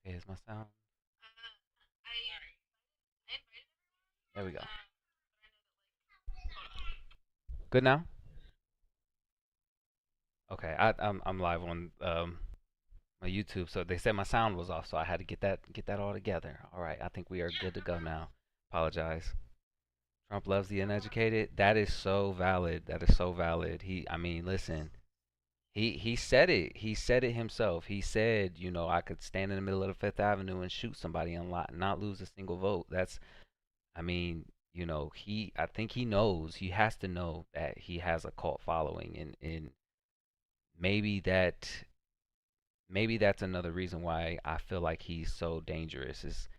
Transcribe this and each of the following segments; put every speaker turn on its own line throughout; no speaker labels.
Okay, is my sound? There we go. Good now? Okay, I'm live on my YouTube, so they said my sound was off, so I had to get that all together. All right, I think we are good to go now. Apologize. Trump loves the uneducated. That is so valid. That is so valid. I mean, listen, he said it. He said it himself. He said, I could stand in the middle of the Fifth Avenue and shoot somebody and not lose a single vote. I mean, I think he knows. He has to know that he has a cult following, and maybe that maybe that's another reason why I feel like he's so dangerous is,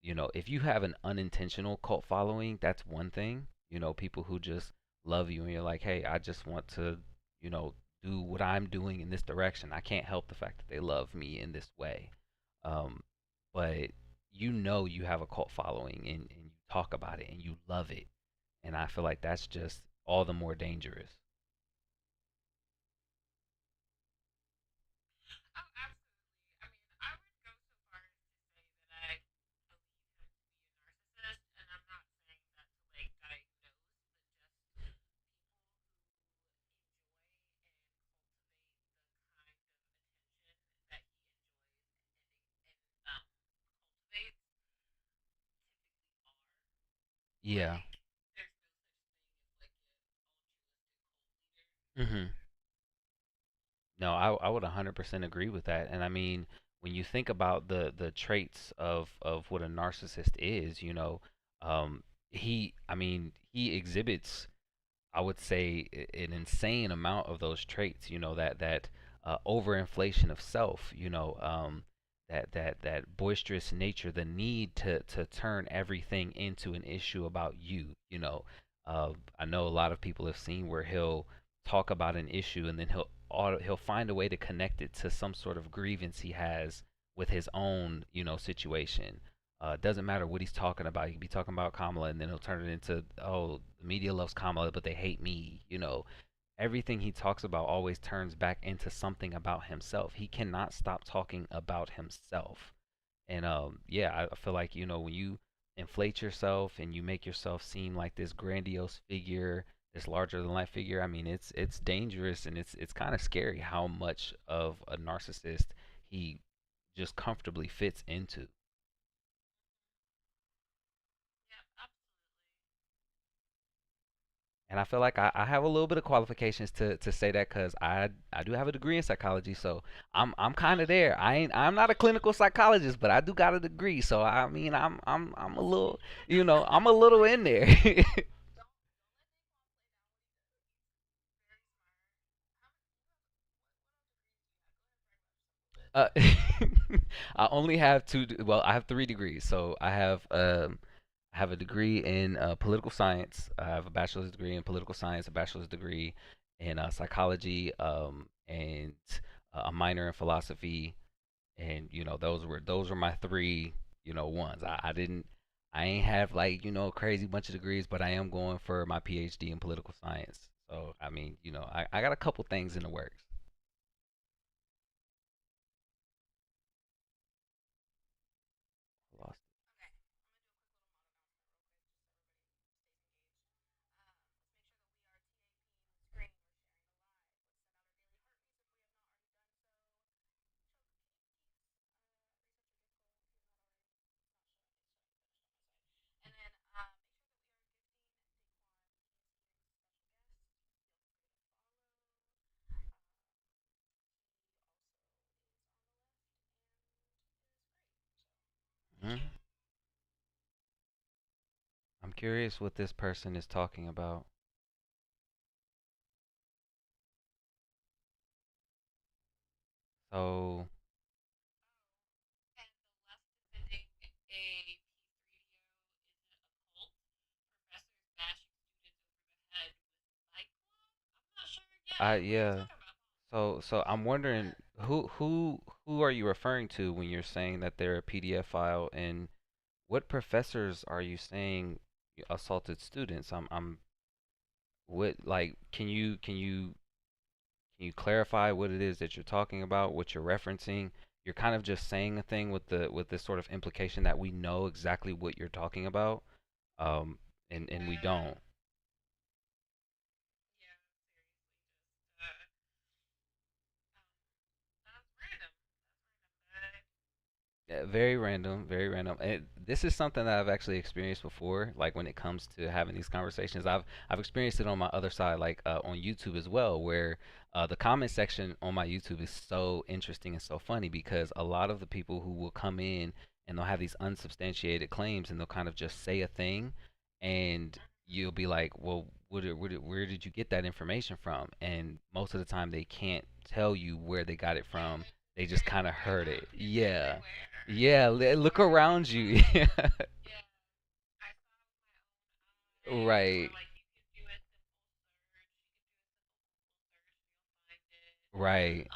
if you have an unintentional cult following, that's one thing. People who just love you and you're like, "Hey, I just want to, you know, do what I'm doing in this direction. I can't help the fact that they love me in this way." Um, but you have a cult following and you talk about it and you love it. And I feel like that's just all the more dangerous. Yeah. Mhm. No, I would 100% agree with that. And I mean, when you think about the traits of what a narcissist is, I mean, he exhibits, I would say, an insane amount of those traits. That overinflation of self. That boisterous nature, the need to turn everything into an issue about you. I know a lot of people have seen where he'll talk about an issue and then he'll find a way to connect it to some sort of grievance he has with his own situation. Doesn't matter what he's talking about. He could be talking about Kamala, and then he'll turn it into, oh, the media loves Kamala, but they hate me. Everything he talks about always turns back into something about himself. He cannot stop talking about himself. And yeah, I feel like, when you inflate yourself and you make yourself seem like this grandiose figure, this larger than life figure, I mean, it's dangerous, and it's kind of scary how much of a narcissist he just comfortably fits into. And I feel like I have a little bit of qualifications to say that, because I do have a degree in psychology, so I'm kind of there. I'm not a clinical psychologist, but I do got a degree, so I mean I'm a little, I'm a little in there. uh, I only have well, I have 3 degrees. So I have a degree in political science. I have a bachelor's degree in political science, a bachelor's degree in psychology, and a minor in philosophy. And those were my three, ones. I ain't have, like, a crazy bunch of degrees, but I am going for my PhD in political science. So I mean, I got a couple things in the works. Lost. Mhm. I'm curious what this person is talking about. So, yeah. So I'm wondering, who are you referring to when you're saying that they're a PDF file, and what professors are you saying assaulted students? What, like, can you clarify what it is that you're talking about, what you're referencing? you're kind of just saying a thing with the with this sort of implication that we know exactly what you're talking about, um, and we don't. Yeah, very random, very random. And this is something that I've actually experienced before. Like when it comes to having these conversations, I've experienced it on my other side, like on YouTube as well, where the comment section on my YouTube is so interesting and so funny because a lot of the people who will come in and they'll have these unsubstantiated claims and they'll kind of just say a thing, and you'll be like, well, where did you get that information from? And most of the time they can't tell you where they got it from. They just kind of heard it. Yeah. Yeah, look around you. Yeah. Right. Right.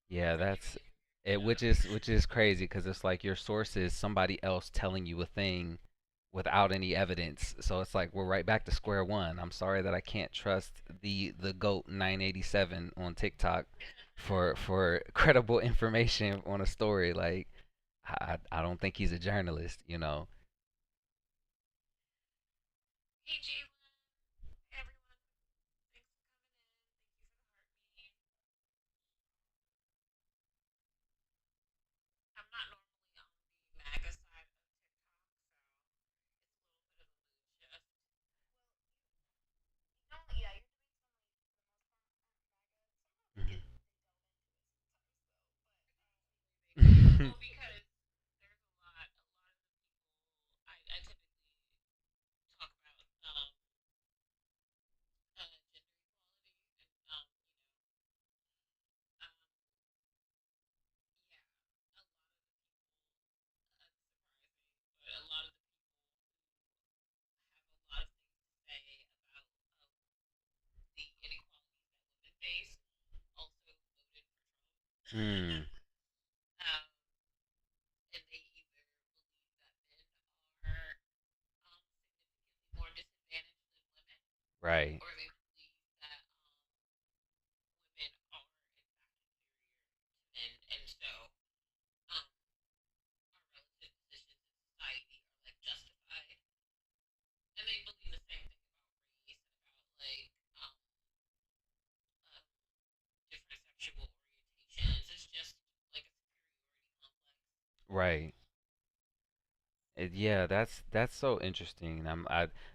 Yeah, that's it, which is crazy because it's like your source is somebody else telling you a thing without any evidence. So it's like we're right back to square one. I'm sorry that I can't trust the goat 987 on TikTok for credible information on a story. Like I don't think he's a journalist. Mhm. Mm, right. Right. Yeah, that's so interesting.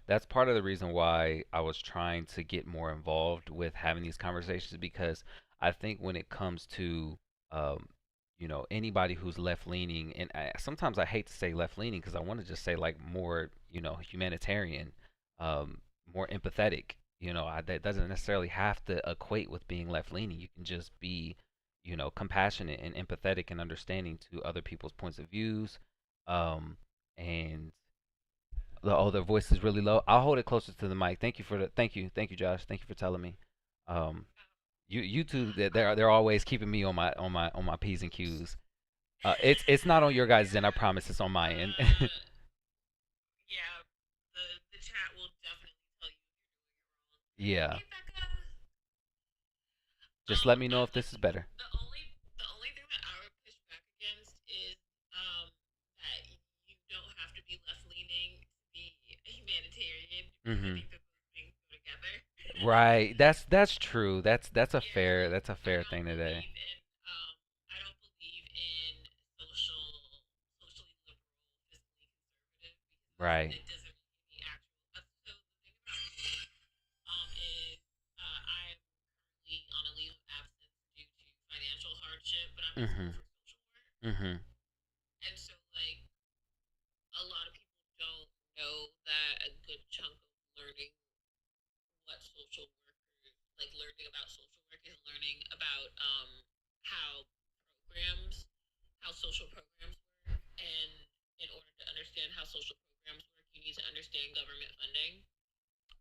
That's part of the reason why I was trying to get more involved with having these conversations because I think when it comes to um, anybody who's left leaning, and sometimes I hate to say left leaning because I want to just say like more, humanitarian, um, more empathetic. That doesn't necessarily have to equate with being left leaning. You can just be, compassionate and empathetic and understanding to other people's points of views. Um, and their voice is really low. I'll hold it closer to the mic. Thank you, Josh. Thank you for telling me. Um, you two, they're always keeping me on my p's and q's. It's not on your guys' end. I promise. It's on my end. Yeah. Just let me know if this is better. Hmm. Right. That's true. That's a fair thing today. Right. Mhm. Mhm.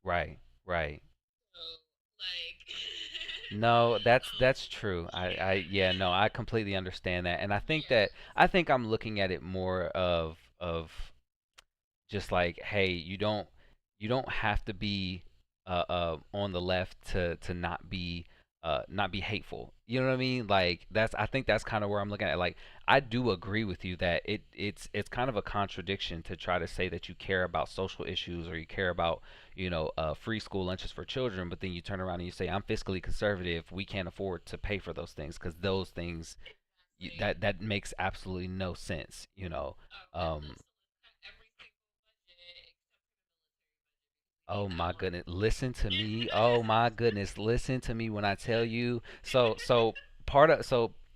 Right. Right. No, that's true. Yeah, no, I completely understand that. And I think I'm looking at it more of just like, hey, you don't. you don't have to be on the left to not be hateful. You know what I mean? Like that's I think that's kind of where I'm looking at. Like I do agree with you that it's kind of a contradiction to try to say that you care about social issues or you care about free school lunches for children, but then you turn around and you say I'm fiscally conservative. We can't afford to pay for those things because those things that makes absolutely no sense. Oh my goodness, listen to me. Oh my goodness, listen to me when I tell you. So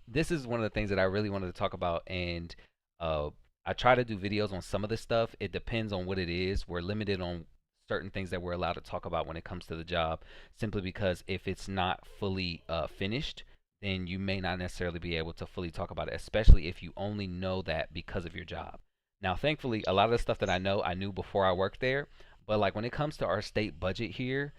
this is one of the things that I really wanted to talk about, and uh, I try to do videos on some of this stuff. It depends on what it is. We're limited on certain things that we're allowed to talk about when it comes to the job, simply because if it's not fully finished, then you may not necessarily be able to fully talk about it, especially if you only know that because of your job. Now, thankfully, a lot of the stuff that I knew before I worked there, but like when it comes to our state budget here,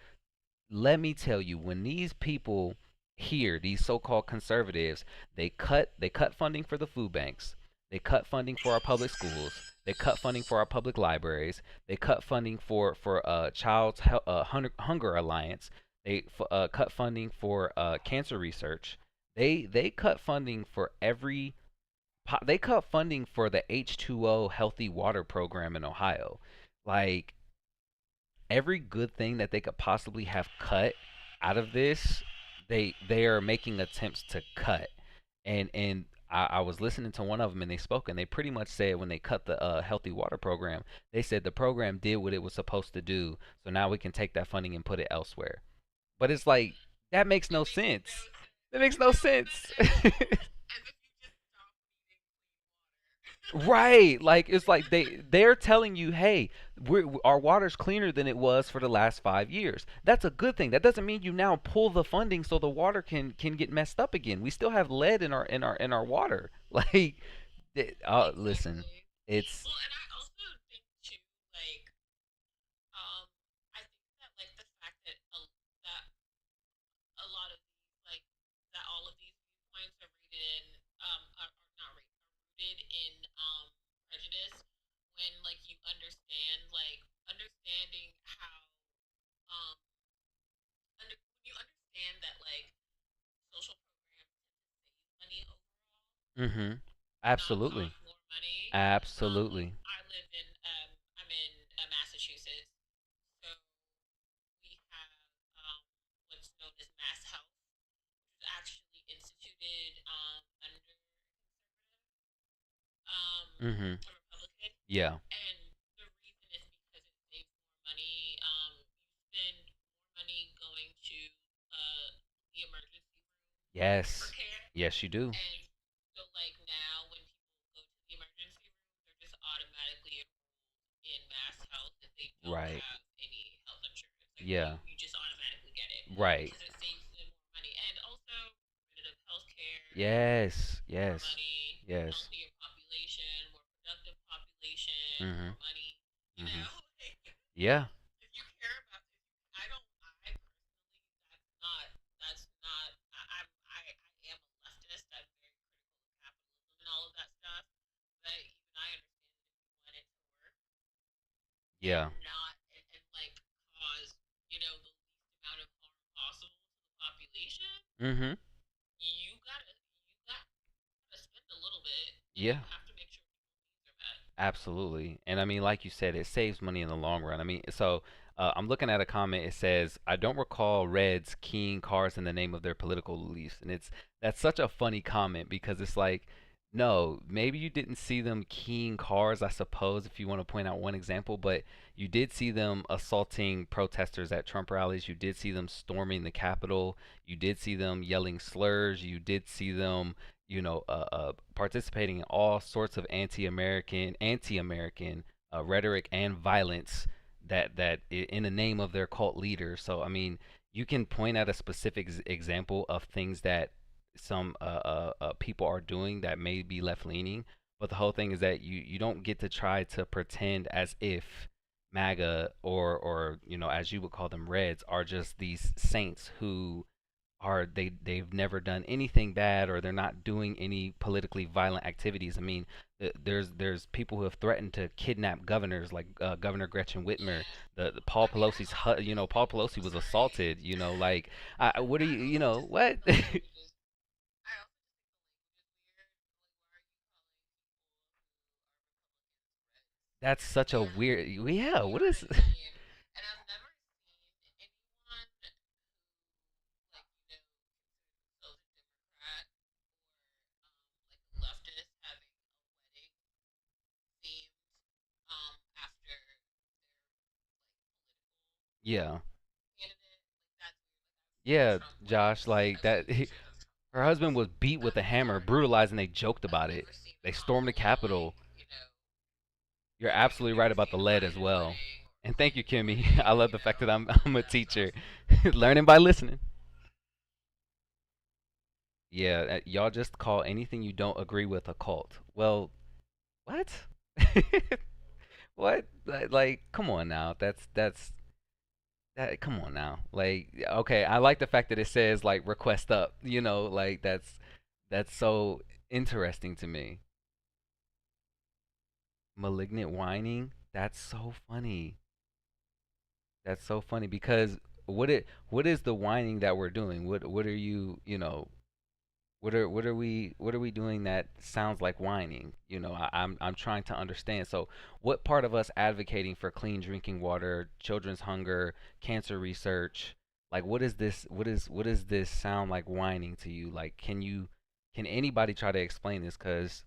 let me tell you, when these people here, these so-called conservatives, they cut funding for the food banks, they cut funding for our public schools, they cut funding for our public libraries, they cut funding for Hunger Alliance, they cut funding for cancer research. They cut funding for they cut funding for the H2O healthy water program in Ohio. Like every good thing that they could possibly have cut out of this, they are making attempts to cut. And I was listening to one of them and they spoke and they pretty much said when they cut the healthy water program, they said the program did what it was supposed to do. So now we can take that funding and put it elsewhere. But it's like that makes no sense. That makes no sense. Right, like it's like they're telling you, hey, our water's cleaner than it was for the last 5 years. That's a good thing. That doesn't mean you now pull the funding so the water can get messed up again. We still have lead in our water. Like, listen, it's mm-hmm. Absolutely, absolutely. Mm-hmm. Yeah. Yes. Yes, you do. Right. Yeah. Right. Yes. Yes. Yes. Mhm. Mhm. Yeah. Yeah. Mhm. Yeah. Absolutely. And I mean, like you said, it saves money in the long run. I mean, so I'm looking at a comment. It says, "I don't recall Reds keying cars in the name of their political beliefs," and that's such a funny comment because it's like, no, maybe you didn't see them keying cars, I suppose, if you want to point out one example, but you did see them assaulting protesters at Trump rallies. You did see them storming the Capitol. You did see them yelling slurs. You did see them participating in all sorts of anti-American rhetoric and violence in the name of their cult leader. So I mean, you can point at a specific example of things that some people are doing that may be left leaning, but the whole thing is that you don't get to try to pretend as if MAGA or as you would call them Reds are just these saints who they've never done anything bad or they're not doing any politically violent activities. I mean, there's people who have threatened to kidnap governors, like Governor Gretchen Whitmer. The Paul Pelosi's Paul Pelosi was assaulted. Like what are what? That's such a weird. Yeah, what is? Yeah, yeah, Josh. Like that. Her husband was beat with a hammer, brutalized, and they joked about it. They stormed the Capitol. You're absolutely right about the lead as well. And thank you, Kimmy. I love the fact that I'm a teacher, learning by listening. Yeah, y'all just call anything you don't agree with a cult. Well, what? What? Like, come on now. That's that. Come on now. Like, okay, I like the fact that it says like request up. Like that's so interesting to me. Malignant whining. That's so funny. That's so funny because what is the whining that we're doing? What are what are we doing that sounds like whining? I'm trying to understand. So what part of us advocating for clean drinking water, children's hunger, cancer research, like what is this sound like whining to you? Like can anybody try to explain this? Because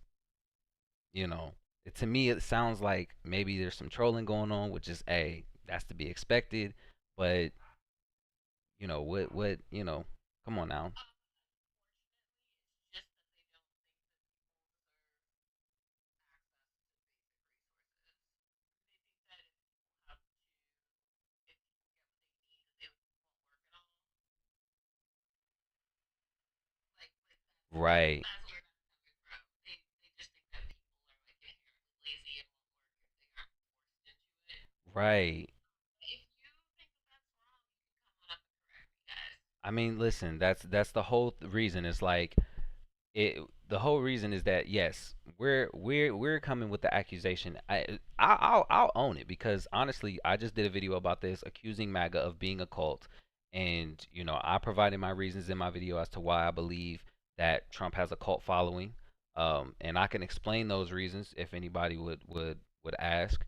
you know, to me it sounds like maybe there's some trolling going on, which is that's to be expected. But come on now. Right. Right. I mean, listen, that's the whole reason. It's like it. The whole reason is that yes, we're coming with the accusation. I'll own it because honestly, I just did a video about this, accusing MAGA of being a cult, and I provided my reasons in my video as to why I believe that Trump has a cult following. And I can explain those reasons if anybody would ask.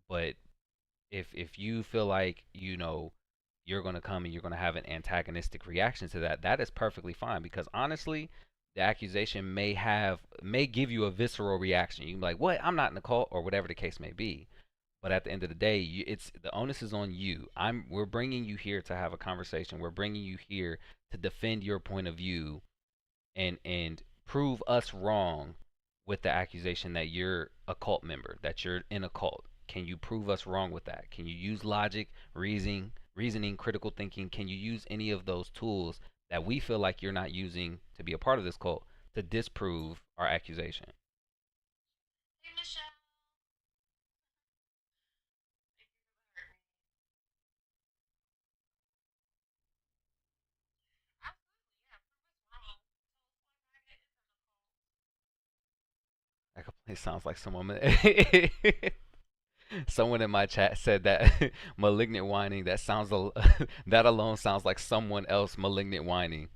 But if you feel like you're going to come and you're going to have an antagonistic reaction to that, that is perfectly fine because honestly the accusation may give you a visceral reaction. You can be like, what, I'm not in the cult, or whatever the case may be. But at the end of the day, it's the onus is on you. We're bringing you here to have a conversation. We're bringing you here to defend your point of view and prove us wrong with the accusation that you're a cult member, that you're in a cult. Can you prove us wrong with that? Can you use logic, reasoning, critical thinking? Can you use any of those tools that we feel like you're not using to be a part of this cult to disprove our accusation? That completely sounds like someone. Someone in my chat said that malignant whining. That that alone sounds like someone else malignant whining.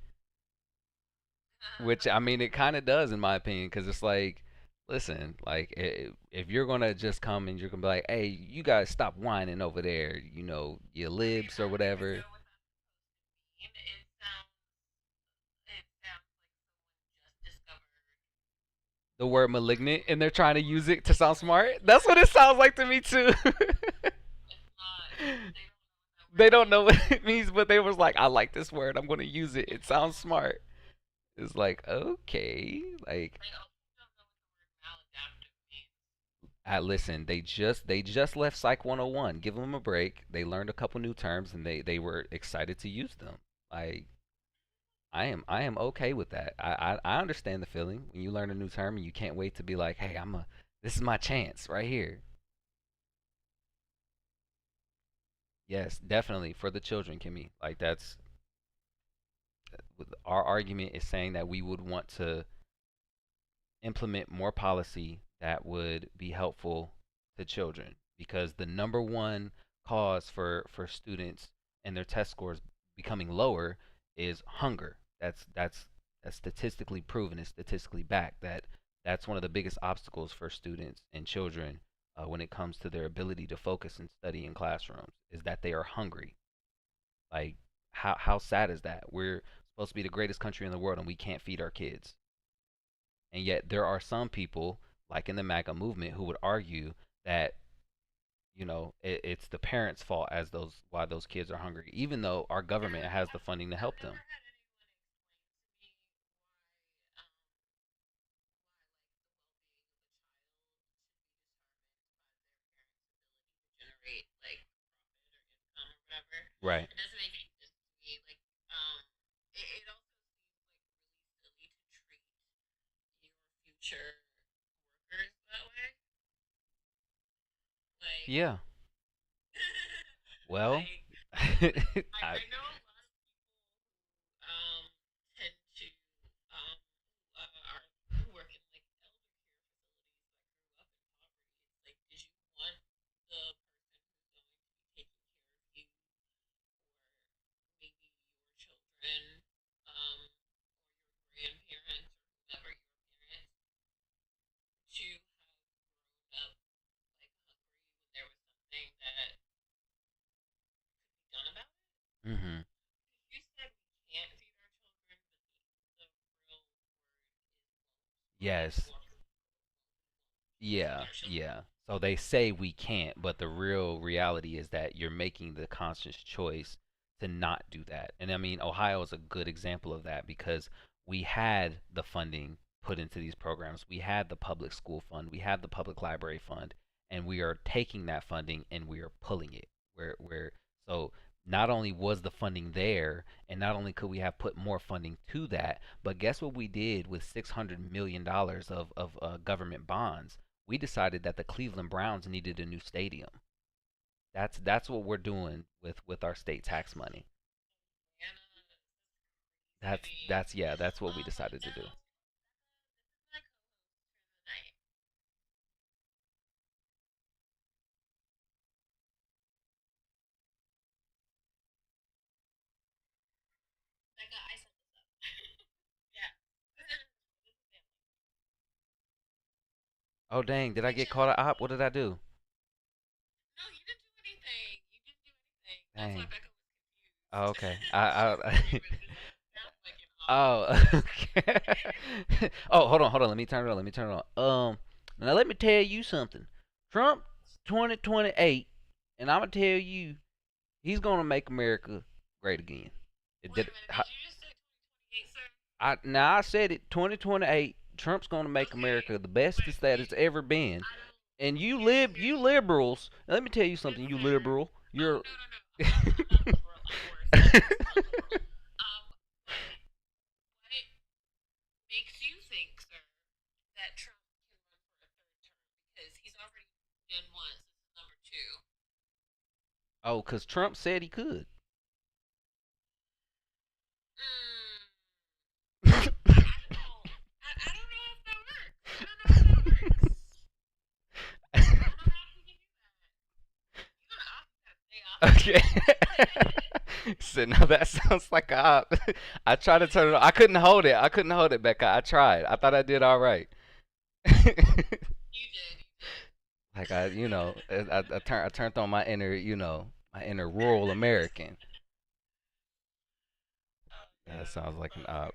Which I mean, it kind of does in my opinion, because it's like, listen, like if you're gonna just come and you're gonna be like, hey, you guys stop whining over there, you libs or whatever. The word malignant, and they're trying to use it to sound smart. That's what it sounds like to me too. They don't know what it means, but they was like, I like this word. I'm gonna use it. It sounds smart. It's like, okay, like listen, they just left Psych 101. Give them a break. They learned a couple new terms and they were excited to use them. Like I am okay with that. I understand the feeling when you learn a new term and you can't wait to be like, hey, this is my chance right here. Yes, definitely for the children, Kimmy. Like that's our argument is saying that we would want to implement more policy that would be helpful to children, because the number one cause for students and their test scores becoming lower is hunger. That's statistically proven. It's statistically backed that that's one of the biggest obstacles for students and children when it comes to their ability to focus and study in classrooms, is that they are hungry. Like, how sad is that? We're supposed to be the greatest country in the world and we can't feed our kids. And yet there are some people, like in the MAGA movement, who would argue that, it's the parents' fault as those why those kids are hungry, even though our government has the funding to help them. Right. Yeah. Well, I, hmm. Yes. Yeah, yeah. So they say we can't, but the real reality is that you're making the conscious choice to not do that. And I mean, Ohio is a good example of that because we had the funding put into these programs. We had the public school fund, we had the public library fund, and we are taking that funding and we are pulling it. Where so not only was the funding there, and not only could we have put more funding to that, but guess what we did with $600 million of government bonds? We decided that the Cleveland Browns needed a new stadium. That's what we're doing with our state tax money. That's yeah, that's what we decided to do. Oh dang, did I get caught up? What did I do? Dang. Oh, okay. I Oh, okay. Oh, hold on. Let me turn it on. Let me turn it on. Now let me tell you something. Trump 2028, and I'm gonna tell you, he's gonna make America great again. It did. I said it. 2028. Trump's gonna make America the bestest that it's ever been. And you liberals. Let me tell you something. You liberal. You're. Oh, cause Trump said he could. Okay. So now that sounds like a op. I tried to turn it on. I couldn't hold it. I couldn't hold it, Becca. I tried. I thought I did all right. Like I turned on my inner, my inner rural American. That sounds like an op.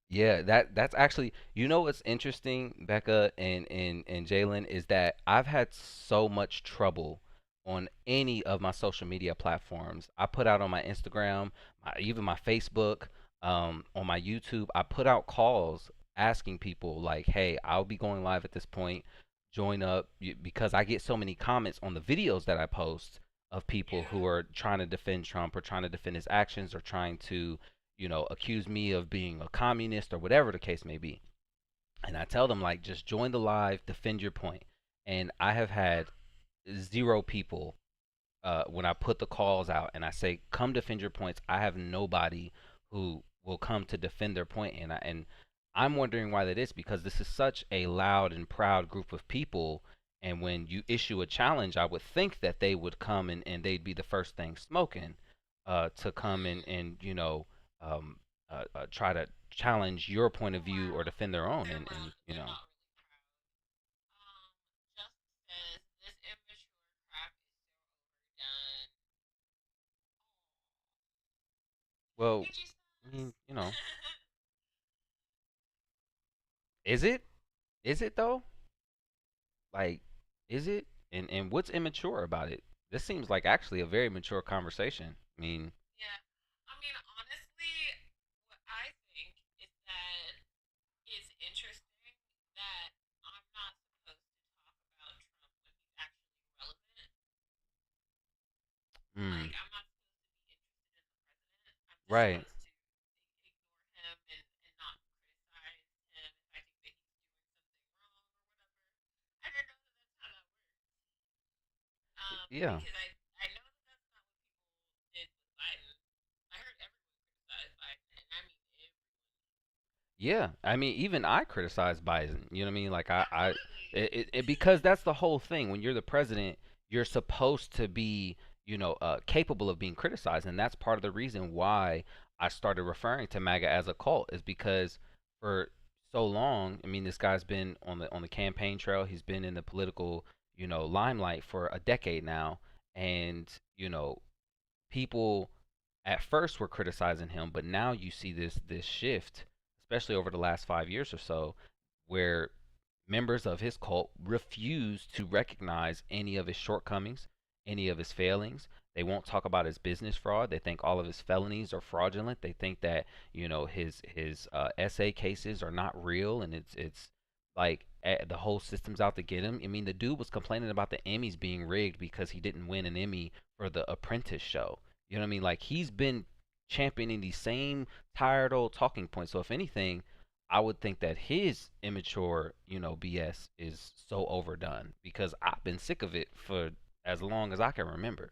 Yeah, that's actually, what's interesting, Becca and Jalen, is that I've had so much trouble on any of my social media platforms. I put out on my Instagram, even my Facebook, on my YouTube. I put out calls asking people like, "Hey, I'll be going live at this point. Join up," because I get so many comments on the videos that I post of people who are trying to defend Trump or trying to defend his actions or trying to accuse me of being a communist or whatever the case may be. And I tell them, like, just join the live, defend your point. And I have had zero people when I put the calls out and I say, come defend your points. I have nobody who will come to defend their point. And I'm wondering why that is, because this is such a loud and proud group of people. And when you issue a challenge, I would think that they would come and they'd be the first thing smoking, to come and try to challenge your point of view or defend their own. And well, I mean, is it? Is it though? Like, is it? And what's immature about it? This seems like actually a very mature conversation. I mean, mm, right. Yeah. Yeah, I mean, even I criticize Biden. You know what I mean? Like because that's the whole thing. When you're the president, you're supposed to be, capable of being criticized, and that's part of the reason why I started referring to MAGA as a cult, is because for so long, I mean, this guy's been on the campaign trail. He's been in the political, limelight for a decade now, and people at first were criticizing him, but now you see this shift, especially over the last 5 years or so, where members of his cult refuse to recognize any of his shortcomings, any of his failings. They won't talk about his business fraud. They think all of his felonies are fraudulent. They think that his SA cases are not real, and it's like the whole system's out to get him. I mean, the dude was complaining about the Emmys being rigged because he didn't win an Emmy for the Apprentice show. You know what I mean? Like, he's been championing these same tired old talking points. So if anything, I would think that his immature, BS is so overdone, because I've been sick of it for as long as I can remember.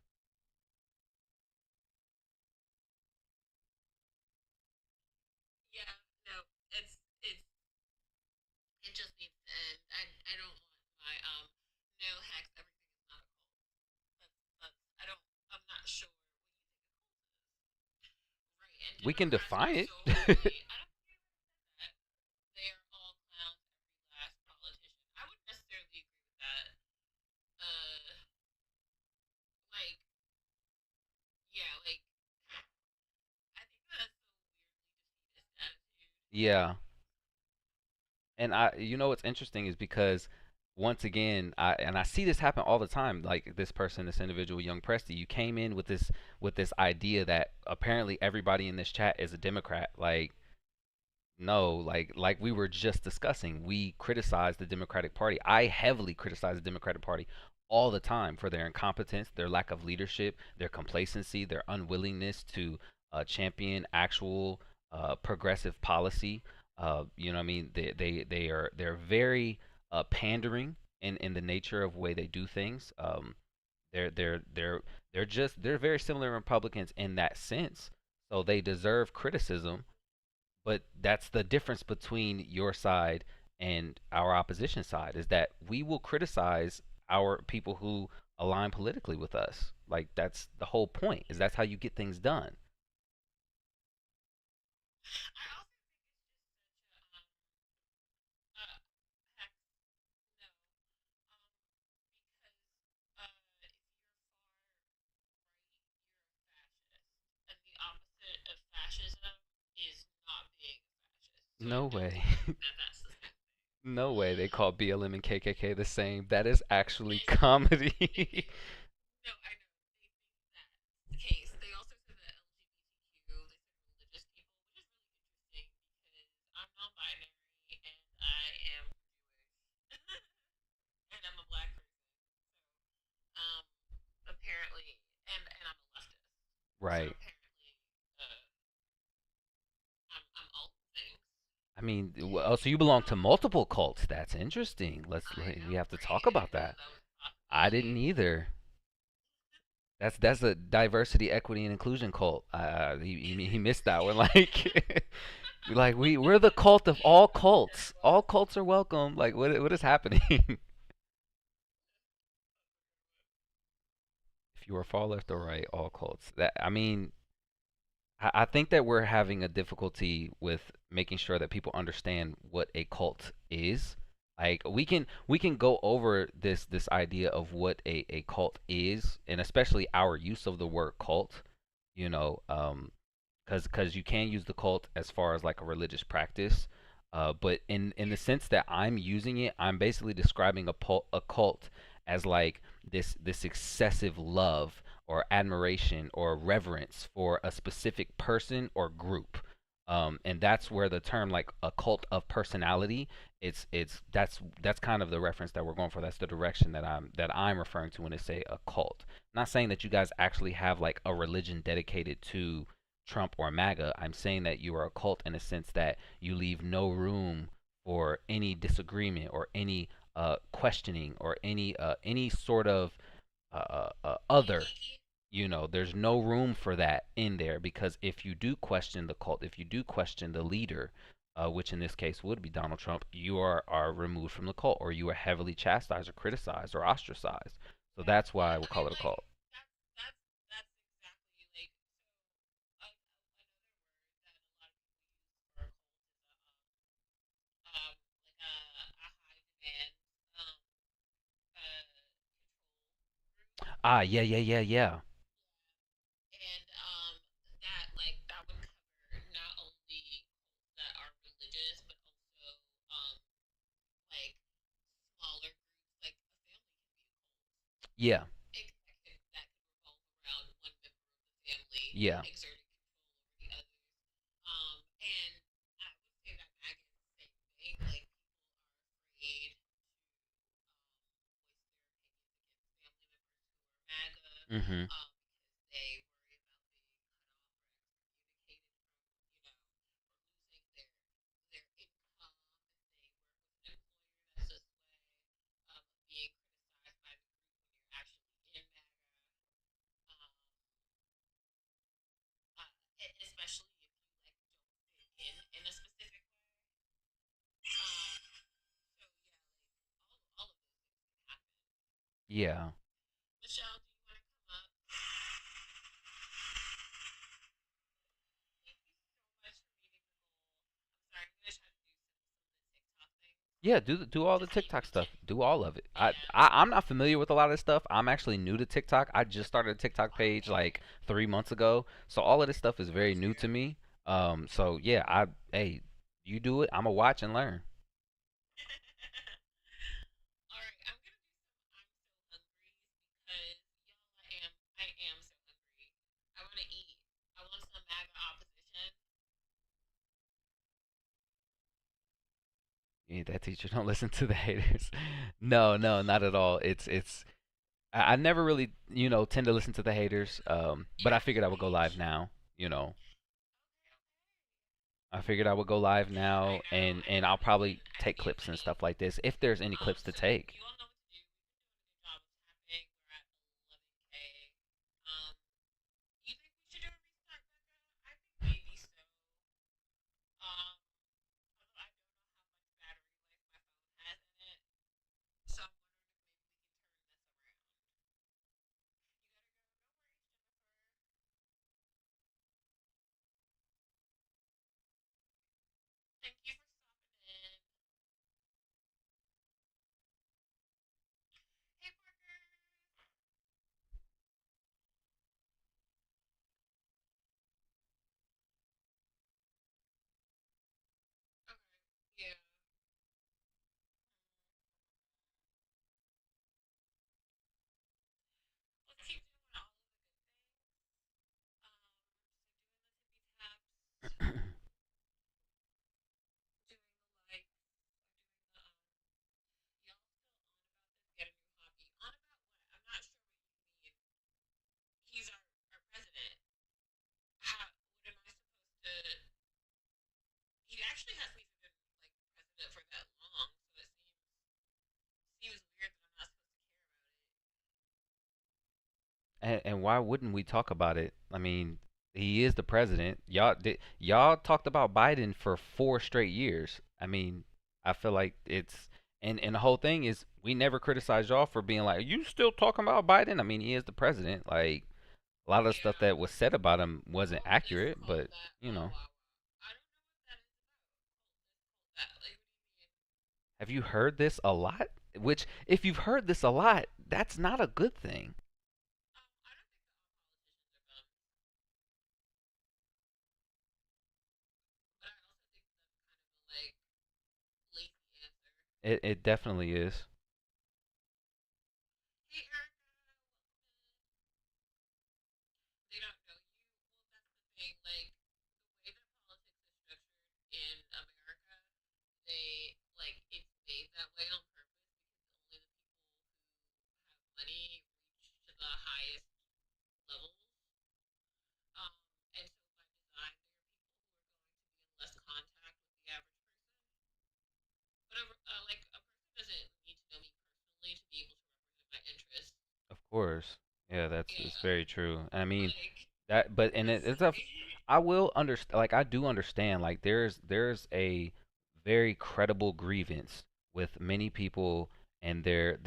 We can define it. Yeah. And what's interesting is because once again, I see this happen all the time. Like this person, this individual, young Presty, you came in with this idea that apparently everybody in this chat is a Democrat. Like, no, like we were just discussing, we criticize the Democratic Party. I heavily criticize the Democratic Party all the time for their incompetence, their lack of leadership, their complacency, their unwillingness to champion actual progressive policy. You know what I mean? They're very pandering in the nature of way they do things. They're they're they're they're very similar Republicans in that sense. So they deserve criticism, but that's the difference between your side and our opposition side, is that we will criticize our people who align politically with us. Like, that's the whole point, is that's how you get things done. No way. No way they call BLM and KKK the same. That is actually comedy. Right. I mean, oh, so you belong to multiple cults. That's interesting. We have to talk about that. I didn't either. That's a diversity, equity, and inclusion cult. He missed that one. Like, Like we're the cult of all cults. All cults are welcome. Like what is happening? If you are far left or right, all cults. That I mean, I think that we're having a difficulty with making sure that people understand what a cult is. Like we can go over this idea of what a cult is, and especially our use of the word cult. You know, because you can use the cult as far as like a religious practice, but in the sense that I'm using it, I'm basically describing a cult as like this excessive love or admiration or reverence for a specific person or group. And that's where the term like a cult of personality, it's that's kind of the reference that we're going for. That's the direction that I'm referring to when I say a cult. I'm not saying that you guys actually have like a religion dedicated to Trump or MAGA. I'm saying that you are a cult in a sense that you leave no room for any disagreement or any questioning or any sort of other. There's no room for that in there, because if you do question the cult, if you do question the leader, which in this case would be Donald Trump, you are removed from the cult, or you are heavily chastised or criticized or ostracized. So that's why we call it a cult. Ah, yeah, yeah, yeah, yeah. Yeah, yeah. Mhm. Yeah. Yeah, do all the TikTok stuff. Do all of it. I'm not familiar with a lot of this stuff. I'm actually new to TikTok. I just started a TikTok page like 3 months ago, so all of this stuff is very new to me. So yeah, hey, you do it. I'ma watch and learn. Yeah, that teacher don't listen to the haters. No, no, not at all. It's I never really tend to listen to the haters. But I figured I would go live now. You know, I figured I would go live now, and I'll probably take clips and stuff like this if there's any clips to take. And why wouldn't we talk about it? I mean, He is the president. Y'all talked about Biden for 4 straight years. I mean, I feel like it's and the whole thing is we never criticized y'all for being like, you still talking about Biden? I mean, he is the president. Like a lot of the stuff that was said about him wasn't accurate, but you know. Have you heard this a lot? Which if you've heard this a lot, that's not a good thing. It definitely is. Of course. Yeah, that's it's very true. I mean, that but and it's a I will understand like I do understand like there's a very credible grievance with many people and their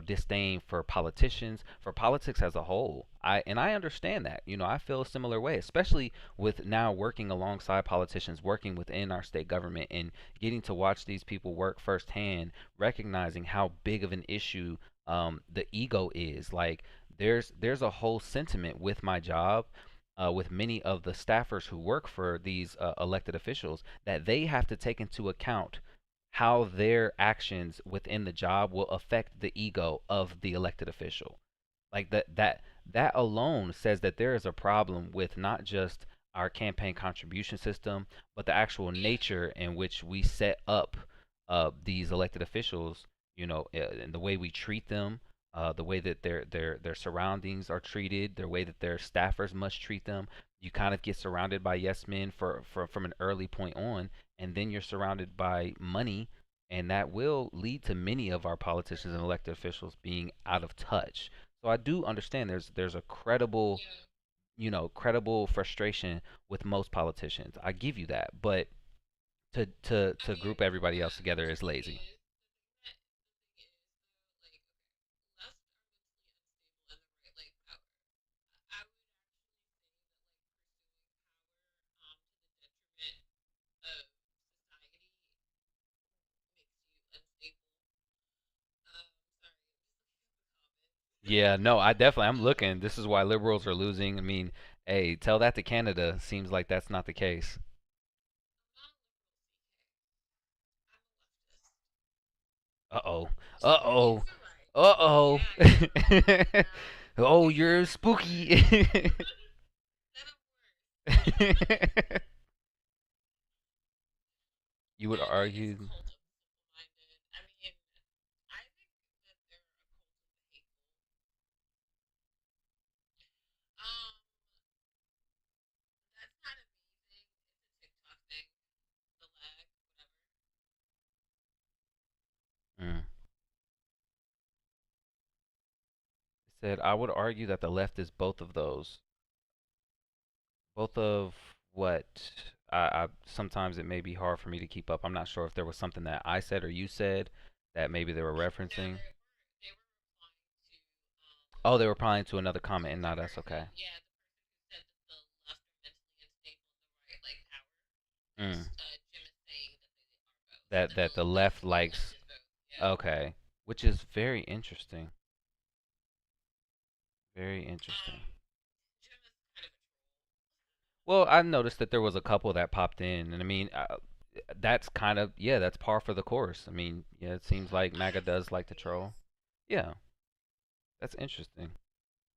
disdain for politicians, for politics as a whole. I understand that. I feel a similar way, especially with now working alongside politicians, working within our state government and getting to watch these people work firsthand, recognizing how big of an issue the ego is. Like there's a whole sentiment with my job, with many of the staffers who work for these elected officials, that they have to take into account how their actions within the job will affect the ego of the elected official. Like that alone says that there is a problem with not just our campaign contribution system, but the actual nature in which we set up these elected officials. And the way we treat them, the way that their surroundings are treated, the way that their staffers must treat them. You kind of get surrounded by yes men from an early point on, and then you're surrounded by money, and that will lead to many of our politicians and elected officials being out of touch. So I do understand there's a credible frustration with most politicians. I give you that, but to group everybody else together is lazy. Yeah, no, I'm looking. This is why liberals are losing. I mean, hey, tell that to Canada. Seems like that's not the case. Uh-oh. Uh-oh. Uh-oh. Oh, you're spooky. You would argue. Mm. Said I would argue that the left is both of those. Both of what I sometimes it may be hard for me to keep up. I'm not sure if there was something that I said or you said that maybe they were referencing. Oh, they were replying to another comment and not us. Okay. Mm. That the left likes. Okay, which is very interesting. Very interesting. Well, I noticed that there was a couple that popped in, and I mean, that's kind of yeah, that's par for the course. I mean, yeah, it seems like MAGA does like to troll. Yeah, that's interesting.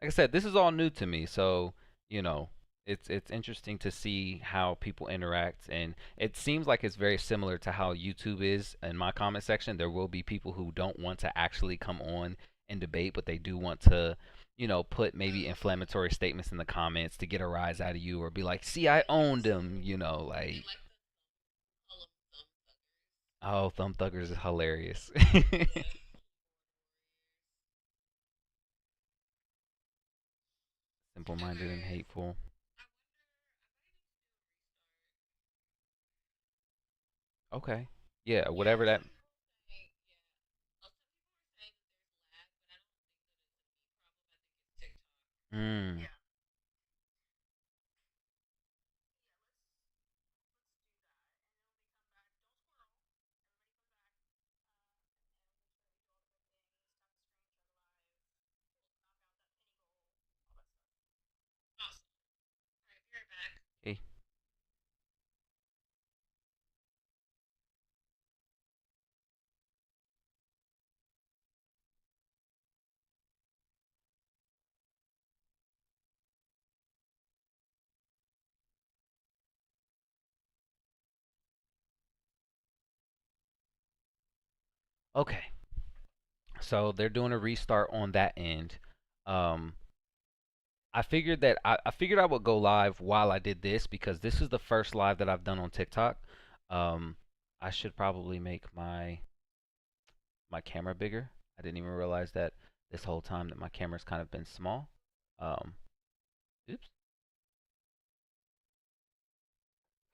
Like I said, this is all new to me, so you know, it's interesting to see how people interact, and it seems like it's very similar to how YouTube is. In my comment section, there will be people who don't want to actually come on and debate, but they do want to, put maybe inflammatory statements in the comments to get a rise out of you, or be like, "See, I owned them," like. Oh, thumb thuggers is hilarious. Simple-minded and hateful. Okay. Yeah, whatever that. Mm. Hey. Okay. So they're doing a restart on that end. Um, I figured I would go live while I did this because this is the first live that I've done on TikTok. Um, I should probably make my camera bigger. I didn't even realize that this whole time that my camera's kind of been small. Um, oops.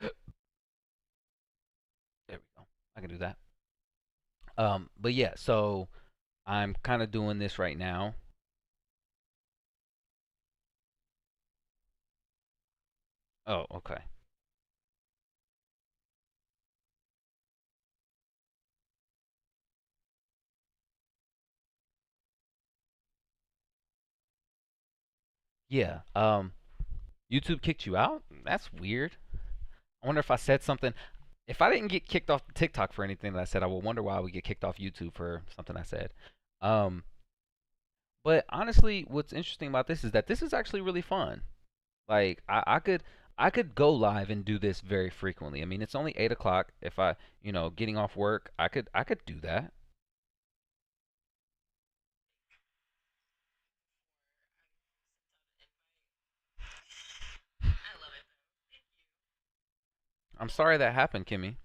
There we go. I can do that. But yeah, so I'm kind of doing this right now. Oh, okay. Yeah. YouTube kicked you out? That's weird. I wonder if I said something. If I didn't get kicked off TikTok for anything that I said, I would wonder why I would get kicked off YouTube for something I said. Um, but honestly, what's interesting about this is that this is actually really fun. Like I could go live and do this very frequently. I mean, it's only 8 o'clock. If I, getting off work, I could do that. I'm sorry that happened, Kimmy.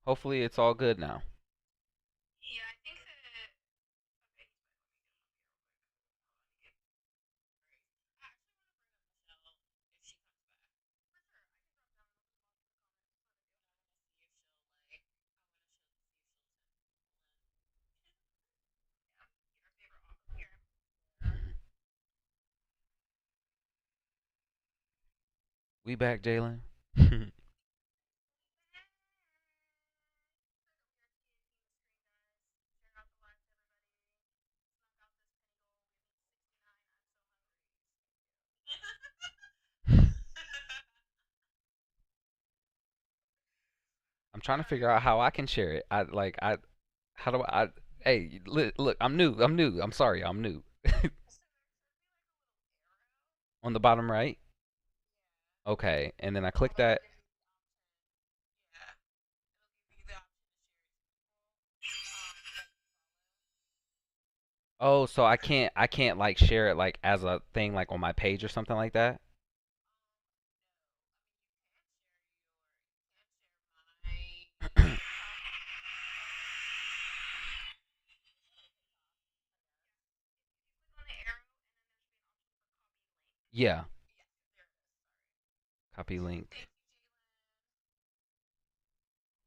Hopefully it's all good now. We back, Jalen. I'm trying to figure out how I can share it. How do I? Hey, look, I'm new. I'm new. I'm sorry, I'm new. On the bottom right. Okay, and then I click that. Oh, so I can't like share it like as a thing like on my page or something like that. Yeah, copy link.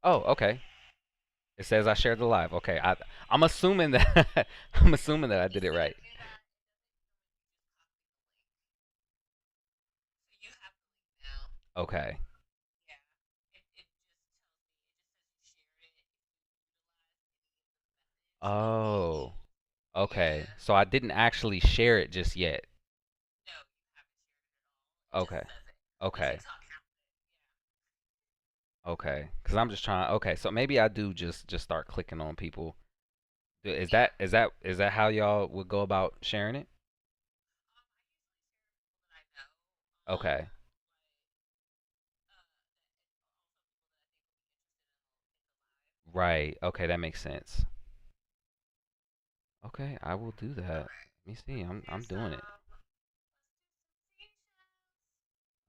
Oh, okay. It says I shared the live. Okay, I'm assuming that I'm assuming that I did it right. Okay. Oh, okay. So I didn't actually share it just yet. Okay. Okay. Okay. Because I'm just trying. Okay, so maybe I do just start clicking on people. Is that how y'all would go about sharing it? Okay. Right. Okay, that makes sense. Okay, I will do that. Let me see. I'm doing it.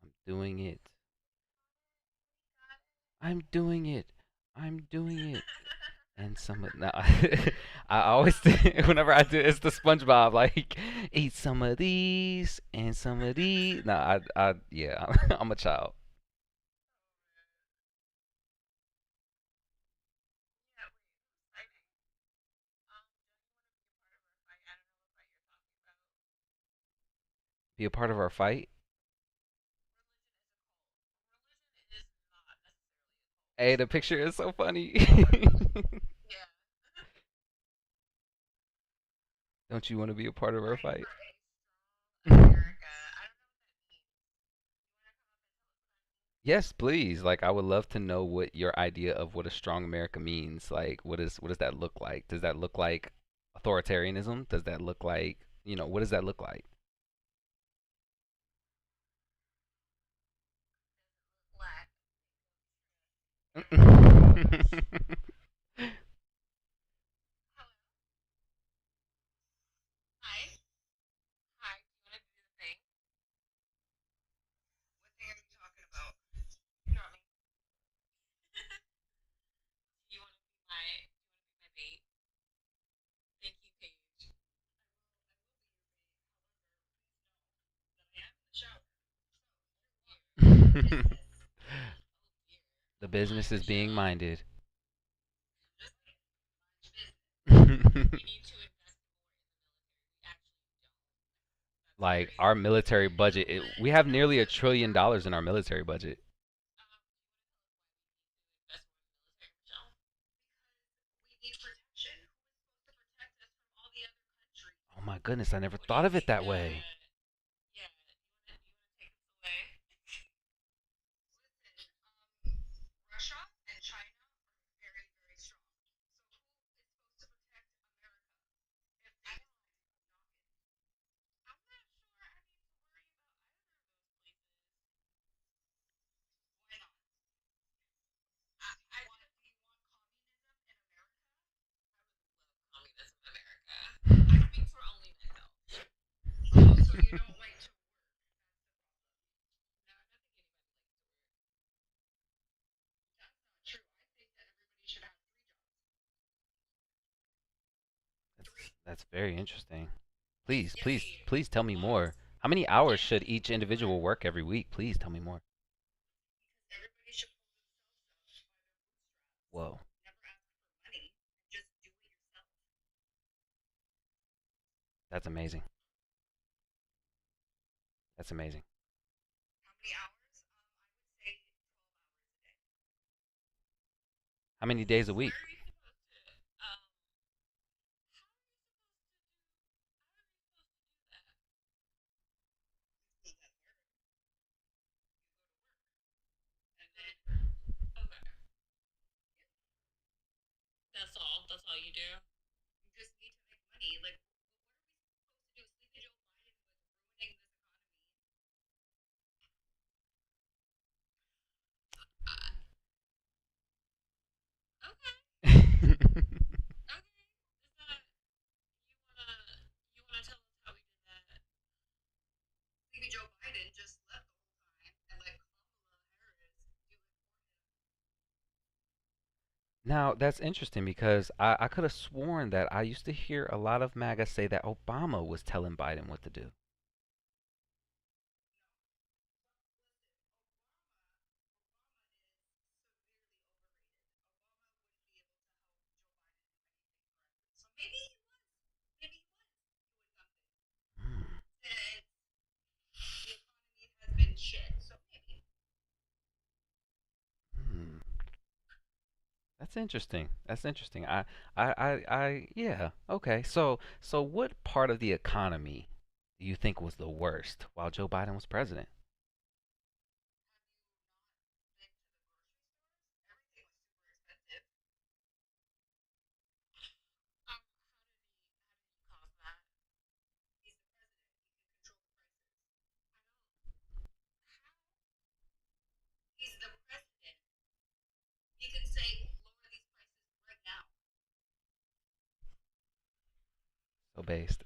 I'm doing it. I'm doing it. I'm doing it. And some of no, I always whenever I do it's the SpongeBob like eat some of these and some of these. No, I yeah, I'm a child. Be a part of our fight? Hey, the picture is so funny. Don't you want to be a part of our fight? Yes, please. Like, I would love to know what your idea of what a strong America means. Like, what does that look like? Does that look like authoritarianism? Does that look like, what does that look like? The business is being minded. Like our military budget, we have nearly $1 trillion in our military budget. Oh my goodness, I never thought of it that way. That's very interesting. Please, please, please tell me more. How many hours should each individual work every week? Please tell me more. Whoa, that's amazing. That's amazing. How many days a week? Now, that's interesting because I could have sworn that I used to hear a lot of MAGA say that Obama was telling Biden what to do. Hmm. Hmm. That's interesting. That's interesting. Yeah. Okay. So what part of the economy do you think was the worst while Joe Biden was president? So based.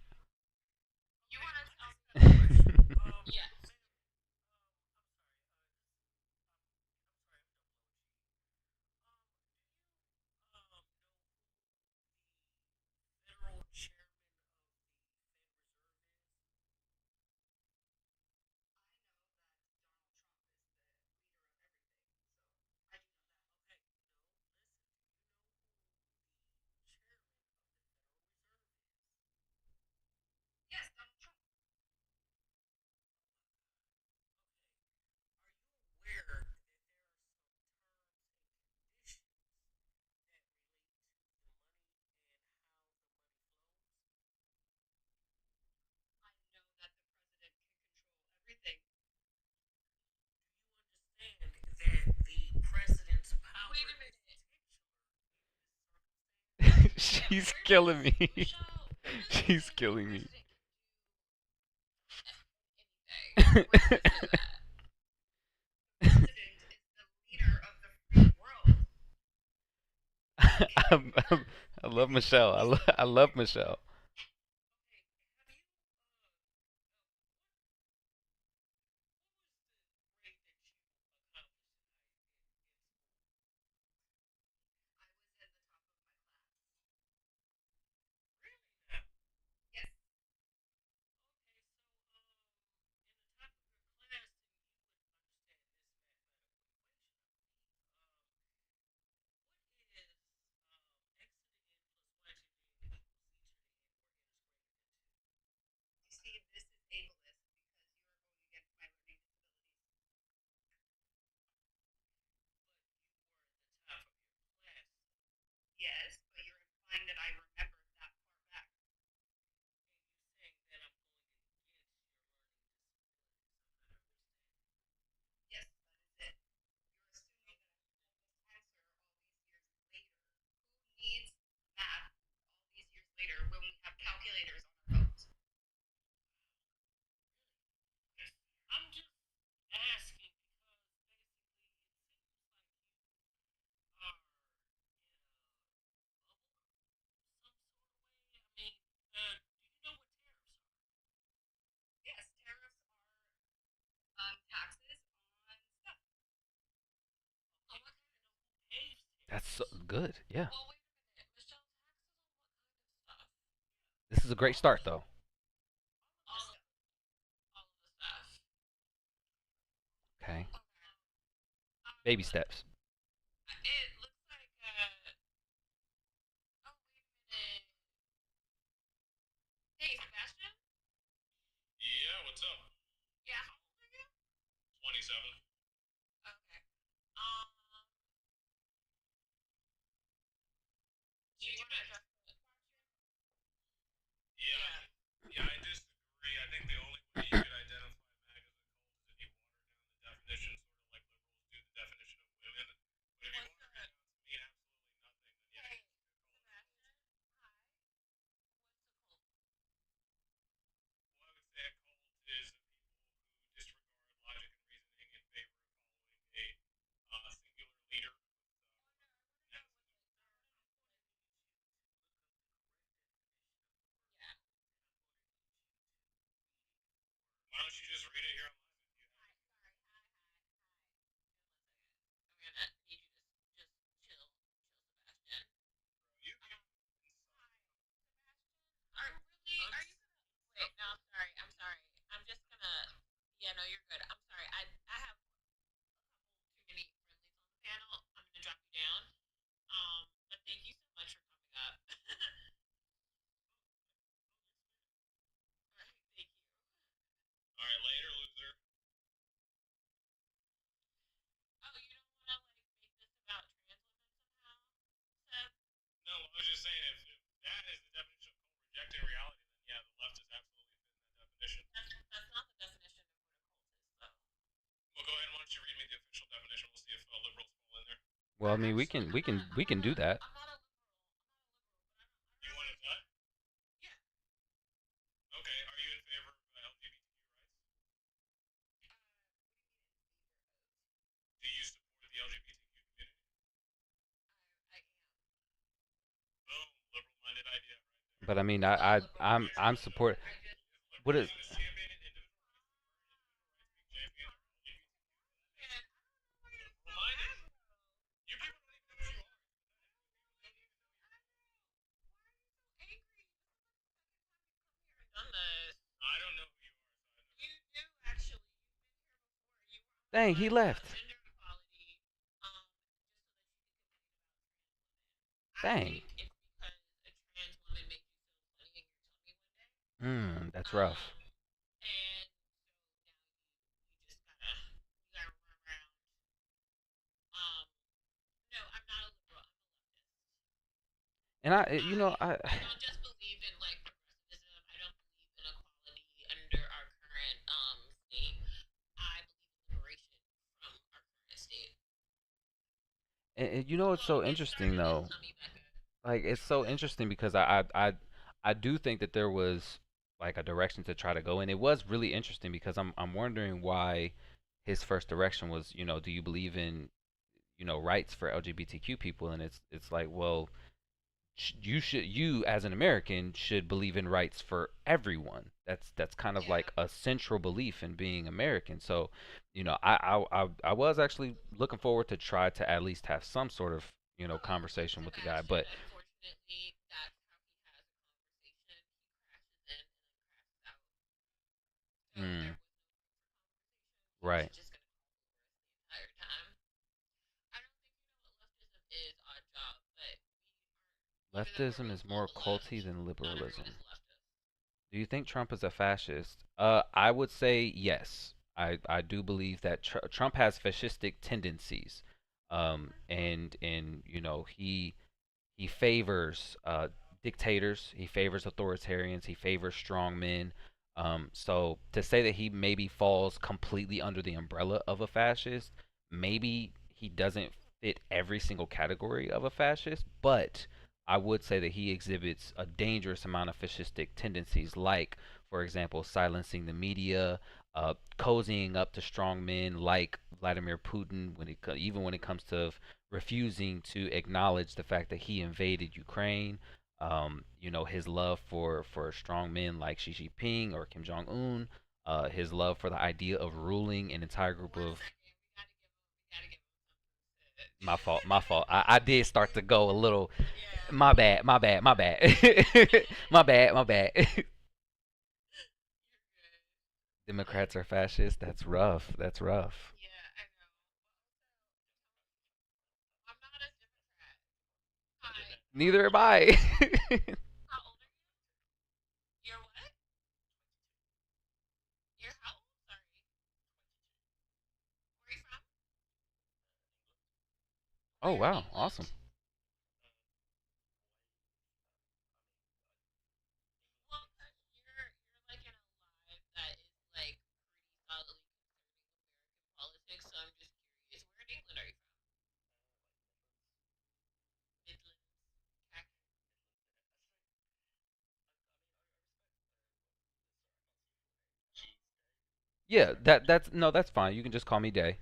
She's killing me. She's killing me. I'm, I love Michelle. I love Michelle. That's so good. Yeah. This is a great start, though. Okay. Baby steps.
Yeah, what's up? 27. Yeah, yeah, I disagree. I think the only way you could identify MAGA as a cult is if you water down the definition, sort of like liberals do the definition of women. But if you water it down to mean absolutely nothing, then yeah, you well, I would say a cult is the people who disregard logic and reasoning in favor of following a singular leader. Why don't you just read it here on live? You can. All right, later, loser. No, I was just saying if that is the definition of cult rejecting reality, then yeah, the left is absolutely fitting that definition. Well, go ahead. Why don't you read me the official definition? We'll see if liberals fall in there.
Well, I mean, we can do that.
You want to cut? Okay. Are you in favor of LGBTQ rights? Do you support the LGBTQ community? Boom. Liberal-minded idea right there.
But I mean, I'm support. What is?
Isn't this champion individual rights being champion or LGBTQ? Liberal-minded. You people don't even know who you are. I don't know who you are, so I never.
Dang, he left. Dang. That's rough. And I and you know what's so interesting though? like it's so interesting because I do think that there was like a direction to try to go, and it was really interesting because I'm wondering why his first direction was, do you believe in, rights for LGBTQ people? And it's like, well, you as an American should believe in rights for everyone. That's kind of like a central belief in being American. So, I was actually looking forward to try to at least have some sort of, conversation with the guy, but mm, right. Leftism is more culty than liberalism. Do you think Trump is a fascist? I would say yes. I do believe that Trump has fascistic tendencies, and he favors dictators, he favors authoritarians, he favors strong men. So to say that he maybe falls completely under the umbrella of a fascist, maybe he doesn't fit every single category of a fascist, but I would say that he exhibits a dangerous amount of fascistic tendencies, like, for example, silencing the media, cozying up to strong men like Vladimir Putin, even when it comes to refusing to acknowledge the fact that he invaded Ukraine. His love for strong men like Xi Jinping or Kim Jong Un. His love for the idea of ruling an entire group of. My fault. My fault. I did start to go a little. My bad. My bad. My bad. My bad. My bad. Democrats are fascist. That's rough. That's rough. Neither am I. Oh wow, awesome. Yeah, that's no, that's fine. You can just call me Day.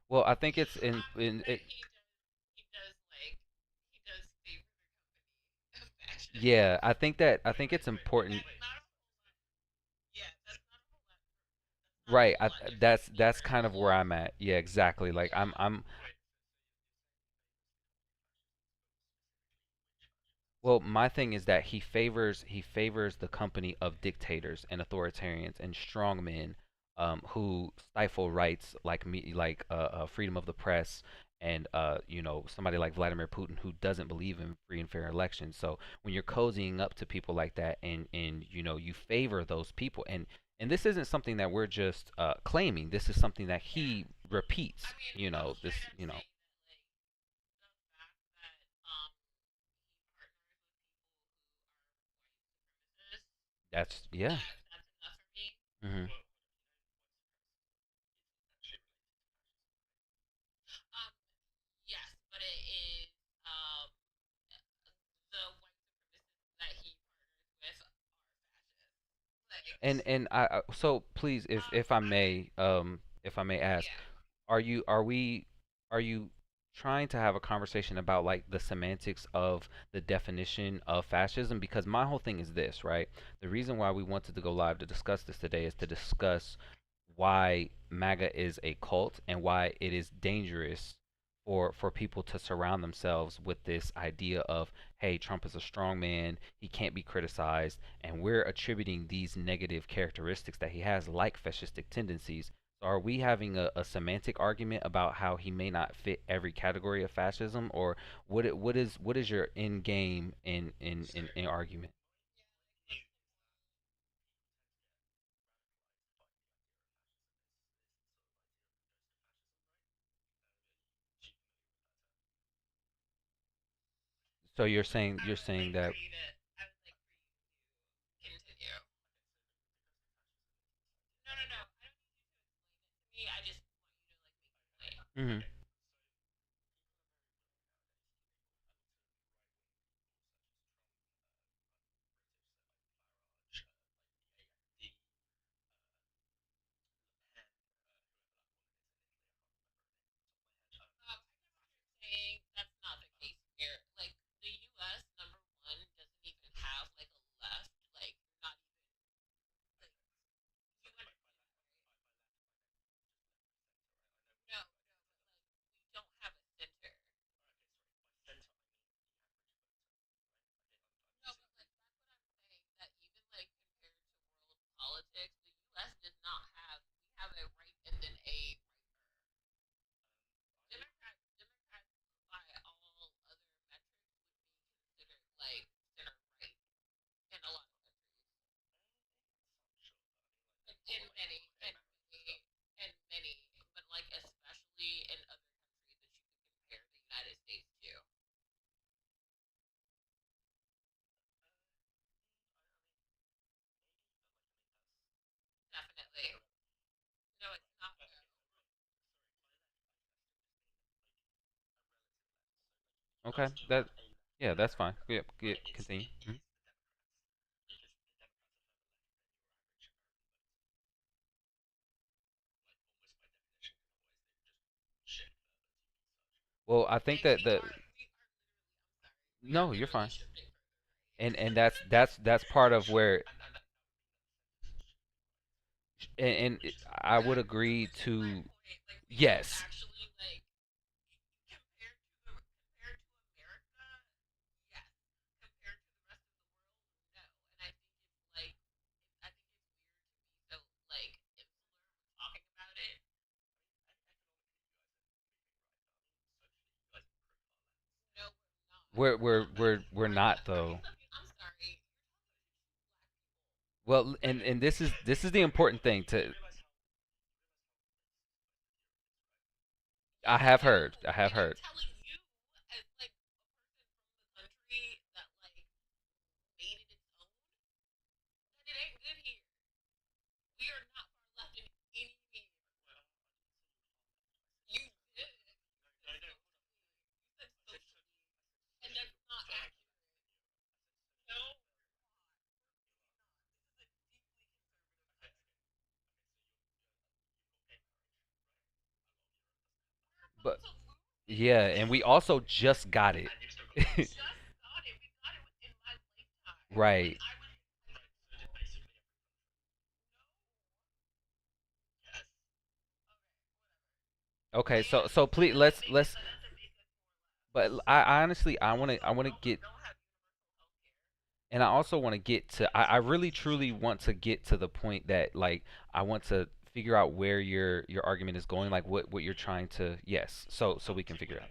Well, I think it's in it. Yeah, I think it's important. Right. That's kind of where I'm at. Yeah, exactly. Like I'm well, my thing is that he favors the company of dictators and authoritarians and strongmen, who stifle rights like me, like freedom of the press, and somebody like Vladimir Putin who doesn't believe in free and fair elections. So when you're cozying up to people like that, and you favor those people, and this isn't something that we're just claiming. This is something that he repeats. This. That's yeah. Hmm. And so please, if I may ask, are you trying to have a conversation about like the semantics of the definition of fascism? Because my whole thing is this, right? The reason why we wanted to go live to discuss this today is to discuss why MAGA is a cult and why it is dangerous for people to surround themselves with this idea of, hey, Trump is a strong man, he can't be criticized, and we're attributing these negative characteristics that he has, like fascistic tendencies. So are we having a semantic argument about how he may not fit every category of fascism, or what is your end game in argument? So you're saying that. Hmm. Okay. That. Yeah, that's fine. Yeah. Yeah, continue. Mhm. Well, I think that the. No, you're fine. And that's part of where and I would agree to yes. We're not though. Well, and this is the important thing to I have heard. I have heard. But yeah, and we also just got it. Right. Okay, so please let's but I honestly I want to get and I also want to get to I really truly want to get to the point that like I want to figure out where your argument is going, like what you're trying to yes, so we can figure it out.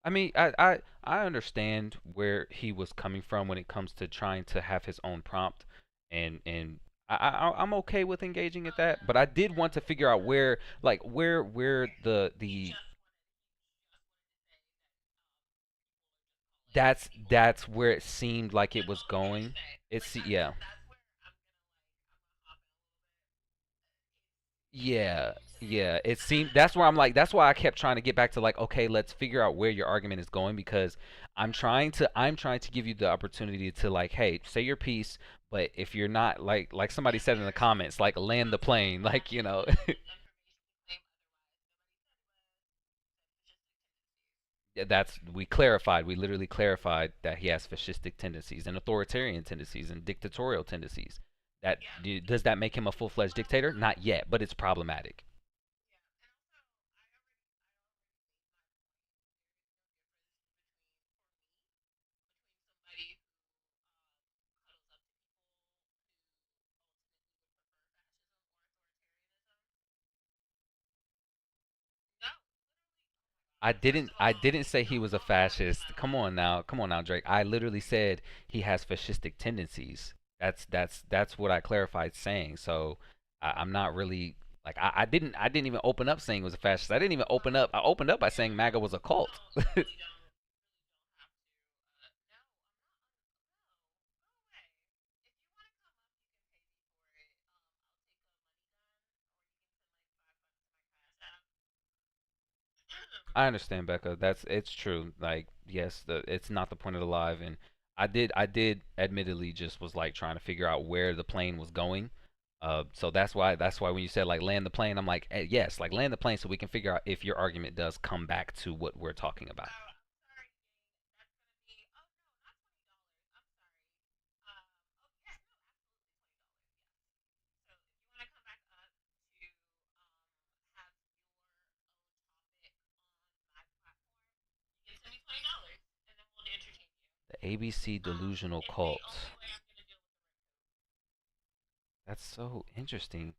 I mean, I understand where he was coming from when it comes to trying to have his own prompt, and I'm okay with engaging at that. But I did want to figure out where, like, where the that's where it seemed like it was going. It's yeah. Yeah, yeah. It seemed that's where I'm like that's why I kept trying to get back to like okay, let's figure out where your argument is going because I'm trying to give you the opportunity to like hey, say your piece, but if you're not like somebody said in the comments, like land the plane, like you know. Yeah, that's we literally clarified that he has fascistic tendencies and authoritarian tendencies and dictatorial tendencies. That does that make him a full-fledged dictator? Not yet, but it's problematic. I didn't say he was a fascist. Come on now, Drake. I literally said he has fascistic tendencies. That's what I clarified saying. So I'm not really like I didn't even open up saying it was a fascist. I didn't even open up. I opened up by saying MAGA was a cult. I understand, Becca. It's true. Like, yes, it's not the point of the live, and I did admittedly just was like trying to figure out where the plane was going. So that's why when you said like land the plane, I'm like, yes, like land the plane so we can figure out if your argument does come back to what we're talking about. The ABC delusional cult. That's so interesting.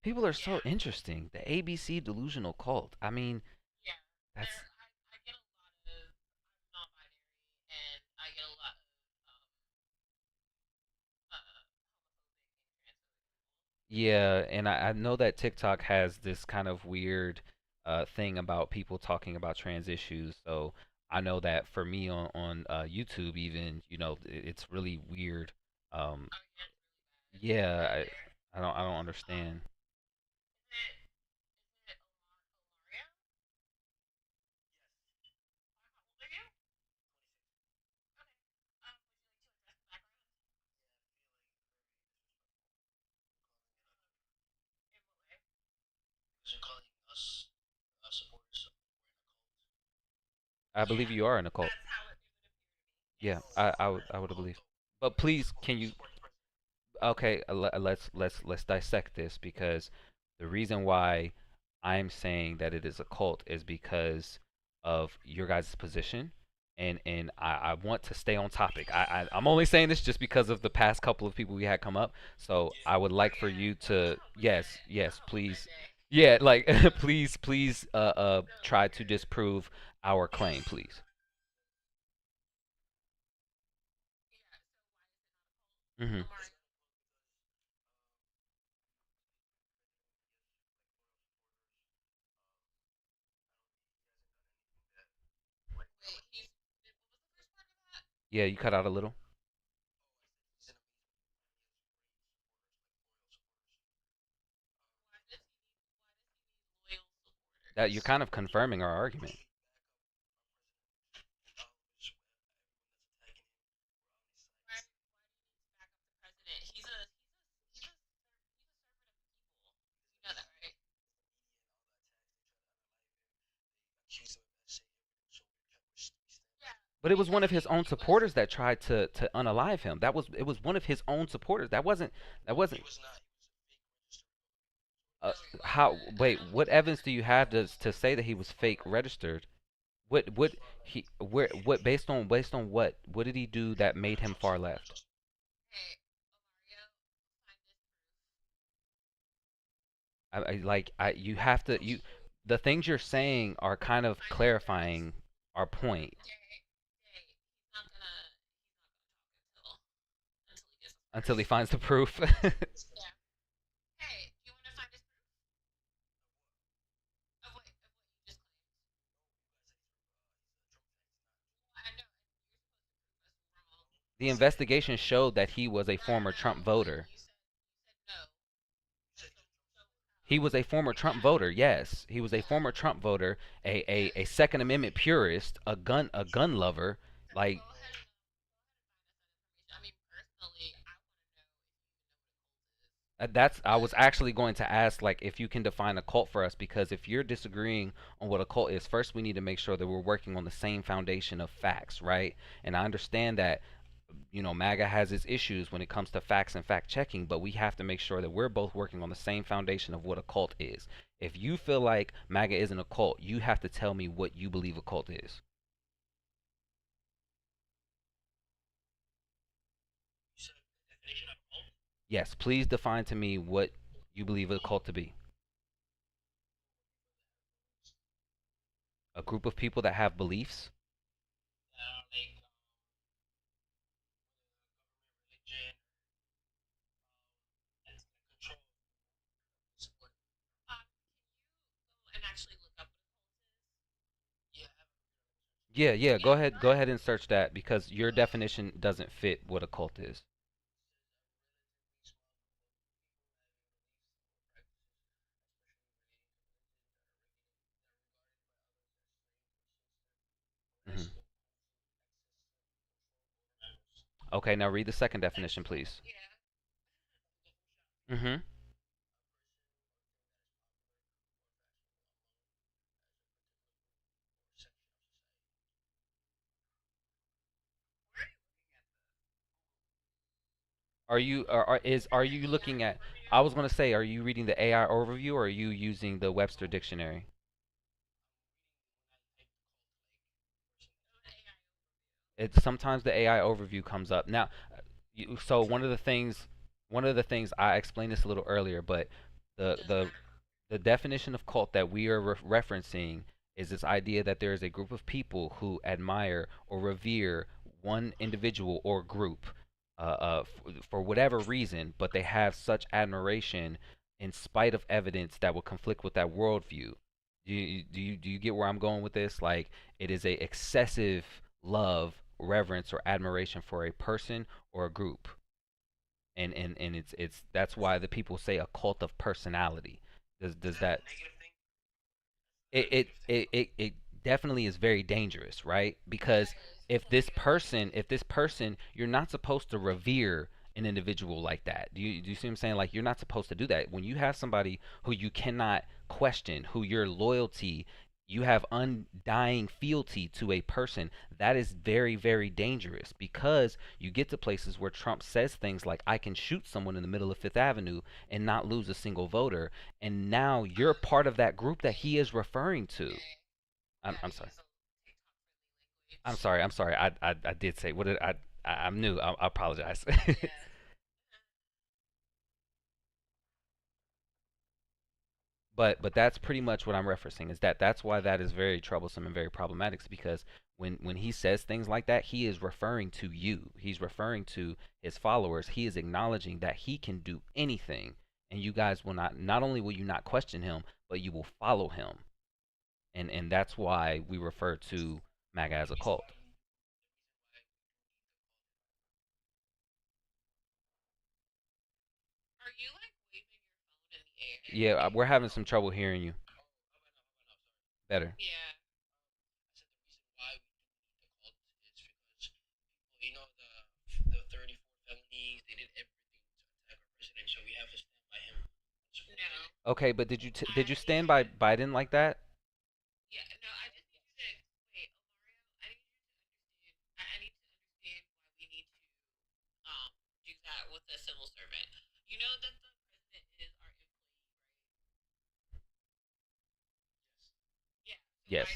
People are so interesting. The ABC delusional cult. I mean, that's yeah, and I know that TikTok has this kind of weird thing about people talking about trans issues. So I know that for me on YouTube, even it's really weird. Um, yeah, I don't understand. I believe you are in a cult. Yeah, I would believe. But please, can you okay, let's dissect this because the reason why I'm saying that it is a cult is because of your guys' position, and I want to stay on topic. I'm only saying this just because of the past couple of people we had come up. So I would like for you to yes, please, yeah, like please try to disprove our claim, please. Hmm. Yeah, you cut out a little. That you're kind of confirming our argument. But it was one of his own supporters that tried to unalive him. It was one of his own supporters. That wasn't uh, how wait, what evidence do you have to say that he was fake registered? What he where what based on what did he do that made him far left? I you have to you the things you're saying are kind of clarifying our point until he finds the proof. The investigation showed that he was a former Trump voter. He was a former Trump voter. Yes, he was a former Trump voter, a Second Amendment purist, a gun lover. Like that's I was actually going to ask like if you can define a cult for us because if you're disagreeing on what a cult is, first we need to make sure that we're working on the same foundation of facts, right? And I understand that MAGA has its issues when it comes to facts and fact checking, but we have to make sure that we're both working on the same foundation of what a cult is. If you feel like MAGA isn't a cult, you have to tell me what you believe a cult is. Yes, please define to me what you believe a cult to be. A group of people that have beliefs. Yeah, yeah. Go ahead and search that because your definition doesn't fit what a cult is. Hmm. Okay, now read the second definition, please. Hmm. Are you looking at? I was gonna say, are you reading the AI overview or are you using the Webster dictionary? It's sometimes the AI overview comes up. Now, so one of the things I explained this a little earlier, but the definition of cult that we are referencing is this idea that there is a group of people who admire or revere one individual or group for whatever reason, but they have such admiration in spite of evidence that would conflict with that worldview. Do you get where I'm going with this? Like it is a excessive love, reverence, or admiration for a person or a group, and it's that's why the people say a cult of personality. Does that it definitely is very dangerous, right? Because if this person, you're not supposed to revere an individual like that. Do you see what I'm saying? Like you're not supposed to do that. When you have somebody who you cannot question, who your loyalty, you have undying fealty to a person, that is very, very dangerous because you get to places where Trump says things like, I can shoot someone in the middle of Fifth Avenue and not lose a single voter, and now you're part of that group that he is referring to. I'm sorry. I'm sorry. I did say what did I'm new. I apologize. But that's pretty much what I'm referencing is that that's why that is very troublesome and very problematic is because when he says things like that, he is referring to you. He's referring to his followers. He is acknowledging that he can do anything, and you guys will not only will you not question him, but you will follow him. And that's why we refer to MAGA as a cult. Yeah, we're having some trouble hearing you. Better. Okay, but did you stand by Biden like that? Yes.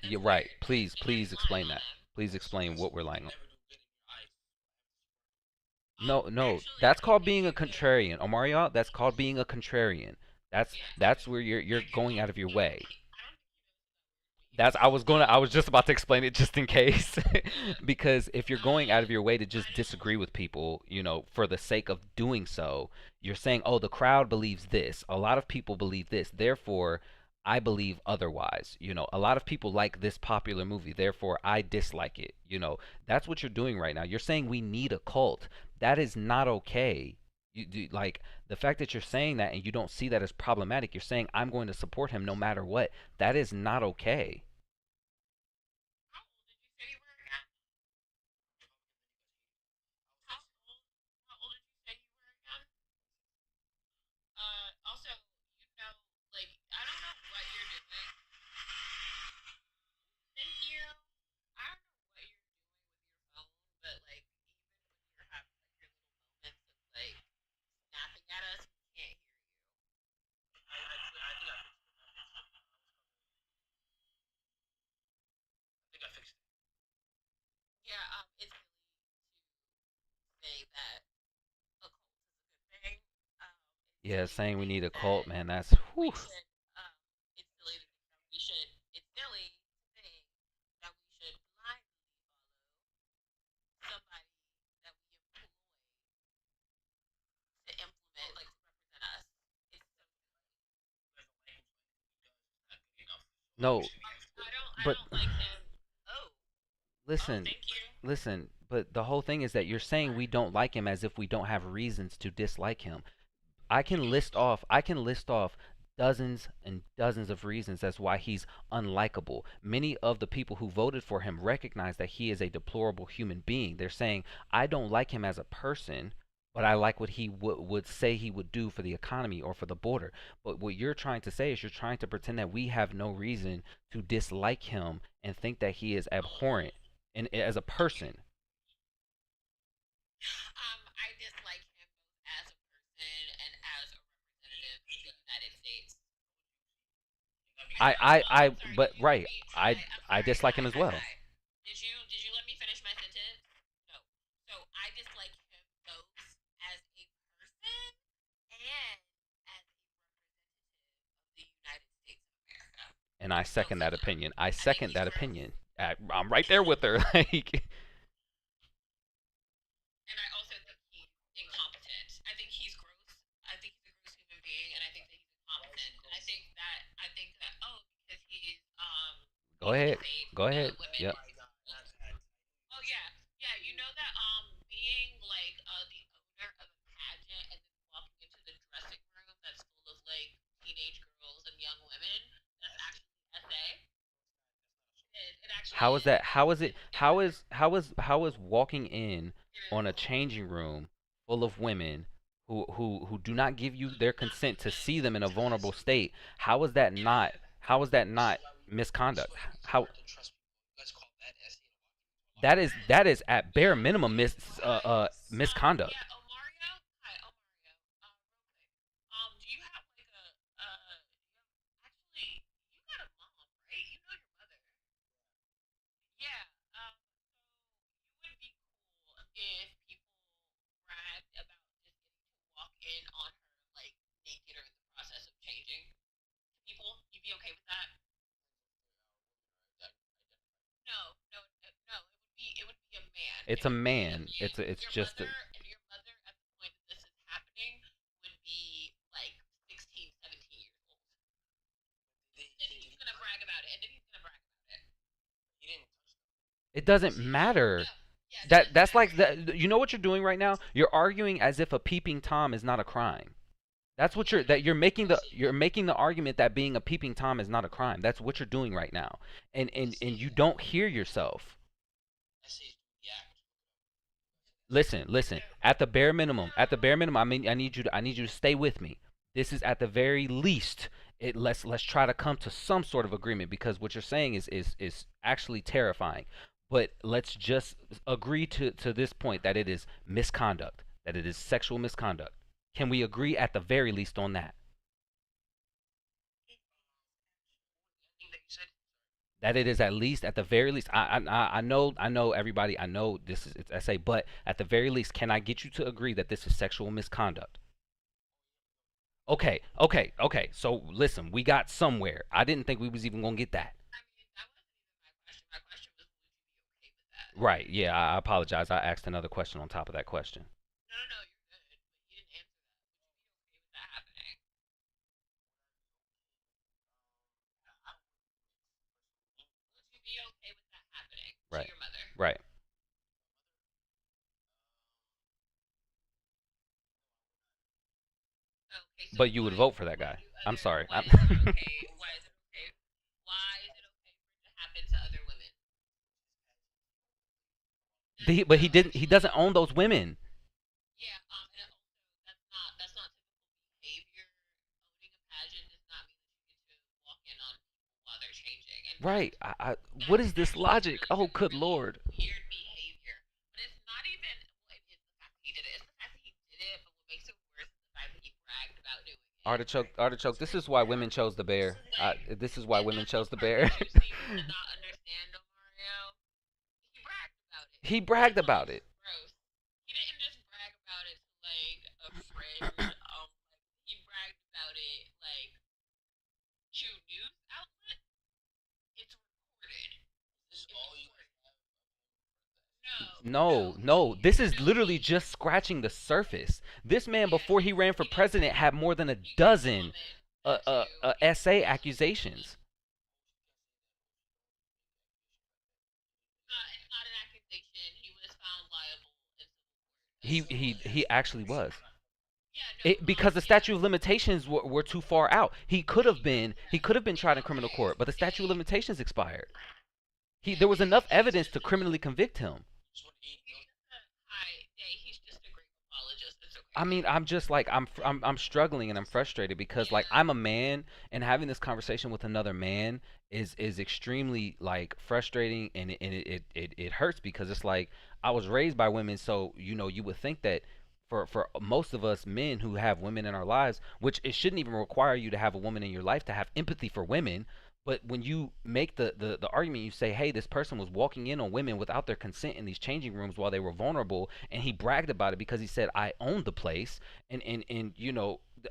You're right. Please explain that. Please explain what we're lying on. No, no, that's called being a contrarian. Omario, that's called being a contrarian. That's where you're going out of your way. That's I was just about to explain it just in case. Because if you're going out of your way to just disagree with people, for the sake of doing so, you're saying, "Oh, the crowd believes this. A lot of people believe this. Therefore, I believe otherwise." A lot of people like this popular movie, therefore I dislike it. That's what you're doing right now. You're saying we need a cult. That is not okay. You do like the fact that you're saying that and you don't see that as problematic. You're saying I'm going to support him no matter what. That is not okay. Yeah, saying we need a cult, man, that's whew. No,
I
but
don't like him. Oh, oh,
listen,
thank you.
listen. But the whole thing is that you're saying we don't like him as if we don't have reasons to dislike him. I can list off dozens and dozens of reasons as why he's unlikable. Many of the people who voted for him recognize that he is a deplorable human being. They're saying, I don't like him as a person, but I like what he would say he would do for the economy or for the border. But what you're trying to say is you're trying to pretend that we have no reason to dislike him and think that he is abhorrent and as a person.
I dislike him both as a person and as a representative of the United States. Sorry,
But
did you let
right,
me?
I,
I'm
I
sorry.
dislike him as well.
Did you let me finish my sentence? No. So I dislike him both as a person and as a representative of the United States of America.
And I
Both
second
of
that
them.
opinion. I
I think
second
he's
that
gross.
opinion. I'm right there with her. Like,
And I also think he's incompetent. I think he's gross. I think he's a gross human being, and I think that he's incompetent. And I think that because
go
he's
ahead.
defamed
Go ahead.
women.
Yep.
Oh yeah, yeah. You know that being like the owner of a pageant and then walking into the dressing room that's full of like teenage girls and young women. That's actually SA. It actually
How is
is.
that? How is it?
It's
How is walking in
it is.
on a changing room full of women who do not give you their
Not
consent to
consent.
see them in a vulnerable state? How is that
Yeah.
not? How is that not misconduct? How that is at bare
Yeah.
minimum misconduct.
Yeah, Omario. Hi, Omario. Real quick. Do you have like actually, you got a mom, right? You know your mother. Yeah. So you would be cool if people bragged about just getting to walk in on her like naked or in the process of changing to people. You'd be okay with that? No, no, no. It would be a man.
It's
It
a
would be
man. It's
your
just
mother and your mother at the point that this is happening would be like 16, 17 years old. And he's gonna brag about it. And then he's gonna brag about it.
it doesn't matter.
No. Yeah, it
That
doesn't
that's
matter.
like that. You know what you're doing right now? You're arguing as if a peeping tom is not a crime. That's what you're making the argument that being a peeping tom is not a crime. That's what you're doing right now, and you don't hear yourself. Listen. At the bare minimum. I mean, I need you to stay with me. This is at the very least. Let's try to come to some sort of agreement because what you're saying is actually terrifying. But let's just agree to this point that it is misconduct, that it is sexual misconduct. Can we agree at the very least on that? That it is at least at the very least. I know everybody. I know this is it's essay, but at the very least, can I get you to agree that this is sexual misconduct? Okay. So listen, we got somewhere. I didn't think we was even gonna get that.
I mean, that wasn't even my question. My question was, would you be okay with that?
Right. Yeah. I apologize. I asked another question on top of that question.
No, no, no, you're good. But you didn't answer that. Would you be okay with that happening? Would you be okay with that happening to
Right.
your mother?
Right.
Okay, so
But you would vote for that guy. I'm sorry.
why is it okay? Why is it okay? Why is it okay for it to happen to other women?
But he
No,
didn't. He
actually,
doesn't own those women.
yeah. And also, that's not typical behavior. Owning a pageant does not mean that you get to walk in on people while they're changing. In fact,
Right. What
that's
is this
actually
logic?
really,
Oh,
really,
good
really
lord.
weird behavior. But it's not even. Well, it is the fact that he did it. It's the fact that he did it. But what makes it worse is the fact that he bragged about doing it.
Artichoke. This is why women chose the bear.
Like,
This is why
and
women
that's the
chose the
part
bear.
that you seem to not understand, Mario. He bragged about it.
He
That's
bragged about
almost
it.
gross. He didn't just brag about it to like a friend. He bragged about it like to news outlet. It's recorded. It's recorded. No,
No,
no,
no. This is
no.
literally just scratching the surface. This man,
Yeah,
before he ran for
he didn't
president,
tell.
had more than a
He didn't tell
dozen
women that to.
SA accusations. He actually was. Because the statute of limitations were too far out. He could have been tried in criminal court, but the statute of limitations expired. There was enough evidence to criminally convict him. I mean, I'm just like I'm struggling and I'm frustrated because like I'm a man and having this conversation with another man is extremely like frustrating and it hurts because it's like I was raised by women, so you would think that for most of us men who have women in our lives, which it shouldn't even require you to have a woman in your life to have empathy for women. But when you make the argument, you say, hey, this person was walking in on women without their consent in these changing rooms while they were vulnerable, and he bragged about it because he said, I owned the place. And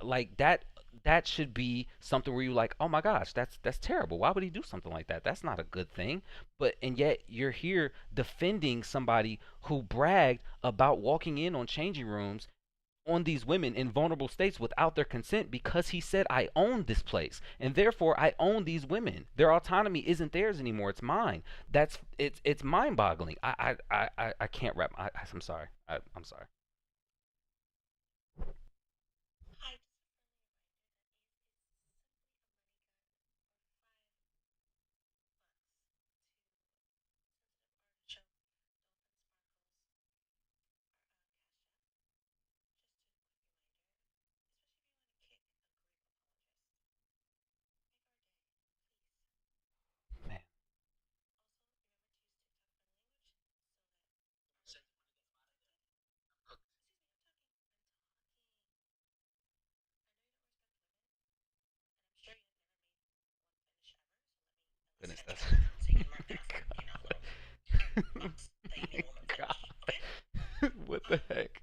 like that should be something where you're like, oh my gosh, that's terrible. Why would he do something like that? That's not a good thing. And yet you're here defending somebody who bragged about walking in on changing rooms on these women in vulnerable states without their consent because he said I own this place and therefore I own these women. Their autonomy isn't theirs anymore. It's mine. It's mind-boggling. I can't wrap. I'm sorry. I'm sorry. Man, goodness, that's. God. What the heck?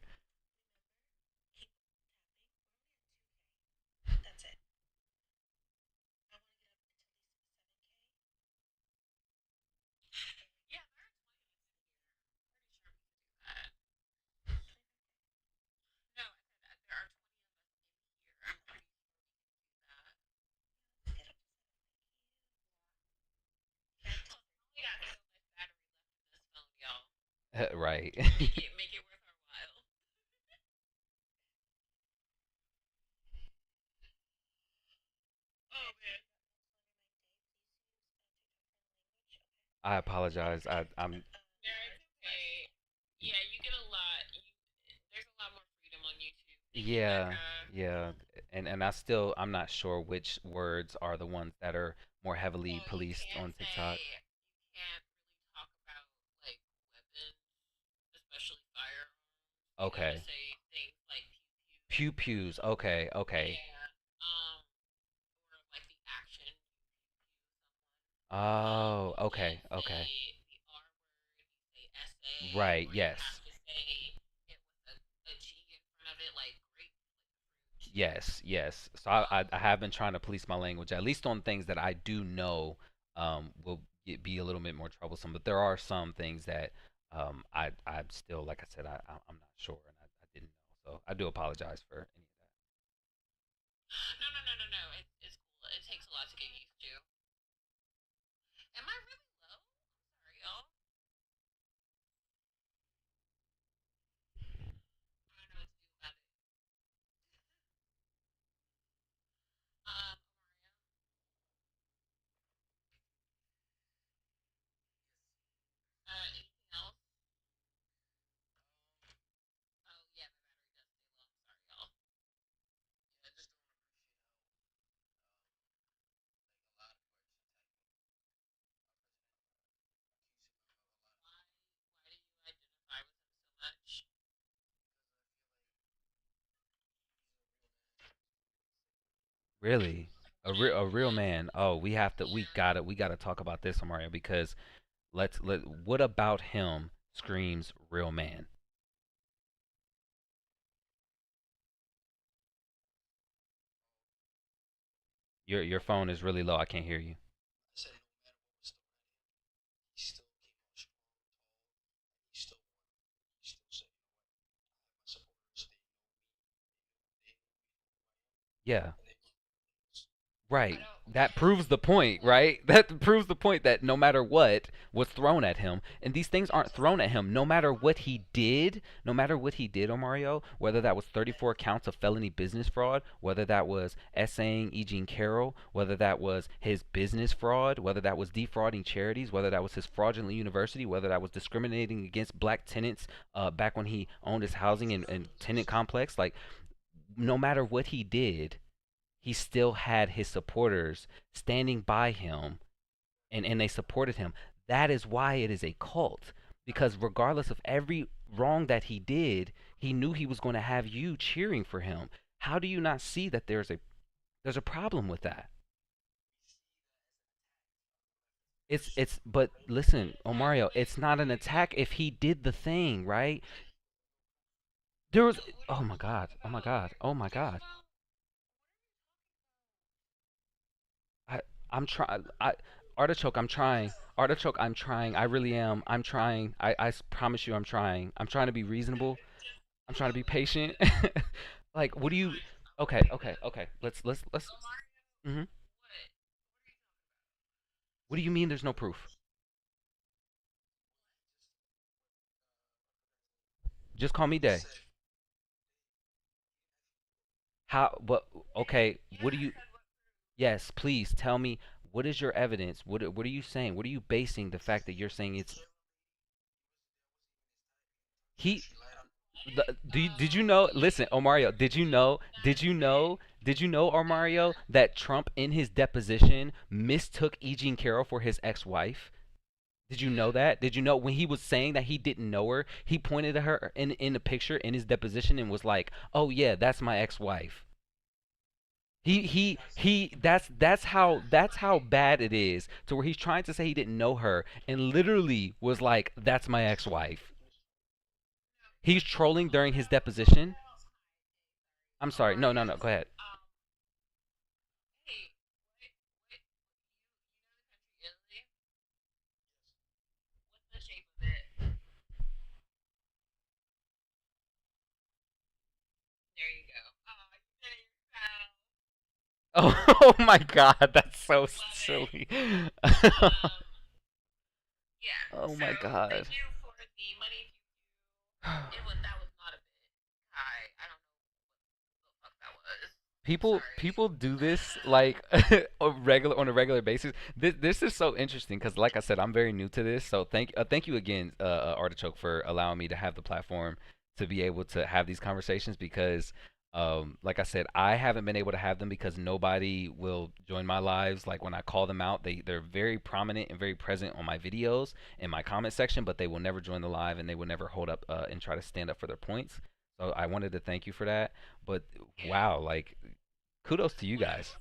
Right. I apologize. I'm. Yeah, yeah, and I'm not sure which words are the ones that are more heavily policed on TikTok. Okay. Pew pews. Okay, okay. Oh, okay, okay. Right, yes. Yes, yes. So I have been trying to police my language, at least on things that I do know will be a little bit more troublesome. But there are some things that I'm still, like I said, I'm not sure and I didn't know. So I do apologize for any of that. Really? A real man. Oh, we gotta talk about this, Mario, because what about him screams real man? Your phone is really low. I can't hear you. Yeah. Right. That proves the point, right? That proves the point that no matter what was thrown at him, and these things aren't thrown at him, no matter what he did, no matter what he did, Omario, whether that was 34 counts of felony business fraud, whether that was essaying E. Jean Carroll, whether that was his business fraud, whether that was defrauding charities, whether that was his fraudulent university, whether that was discriminating against black tenants back when he owned his housing and tenant complex, like no matter what he did, he still had his supporters standing by him and they supported him. That is why it is a cult. Because regardless of every wrong that he did, he knew he was going to have you cheering for him. How do you not see that there's a problem with that? It's but listen, Omario, it's not an attack if he did the thing, right? There was oh my god, oh my god, oh my god. I I'm trying. I Artichoke. I'm trying. Artichoke. I'm trying. I really am. I'm trying. Promise you, I'm trying. I'm trying to be reasonable. I'm trying to be patient. Like, what do you? Okay. Okay. Okay. Let's. Hmm. What do you mean? There's no proof? Just call me Day. How? What? Okay. What do you? Yes. Please tell me. What is your evidence? What are you saying? What are you basing the fact that you're saying it's he? Did you know? Listen, Omario, did you know? Did you know? Did you know, Omario, that Trump in his deposition mistook E. Jean Carroll for his ex-wife? Did you know that? Did you know when he was saying that he didn't know her, he pointed at her in the picture in his deposition and was like, "Oh yeah, that's my ex-wife." He. That's how bad it is to where he's trying to say he didn't know her and literally was like, "That's my ex-wife." He's trolling during his deposition. I'm sorry. No, no, no. Go ahead. Oh, oh my God, that's so silly. Oh my God. People do this like on a regular basis. This is so interesting because, like I said, I'm very new to this. So thank you again, Artichoke, for allowing me to have the platform to be able to have these conversations. Because, like I said, I haven't been able to have them because nobody will join my lives. Like when I call them out, they're very prominent and very present on my videos in my comment section, but they will never join the live and they will never hold up and try to stand up for their points. So I wanted to thank you for that. But wow, like kudos to you guys.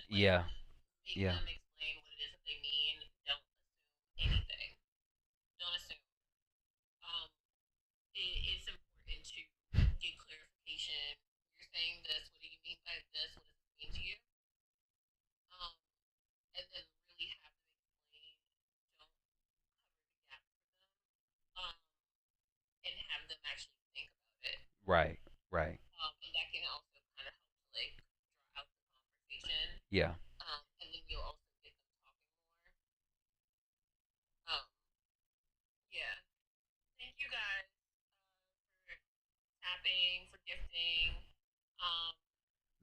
Yeah, yeah, right, right. Yeah,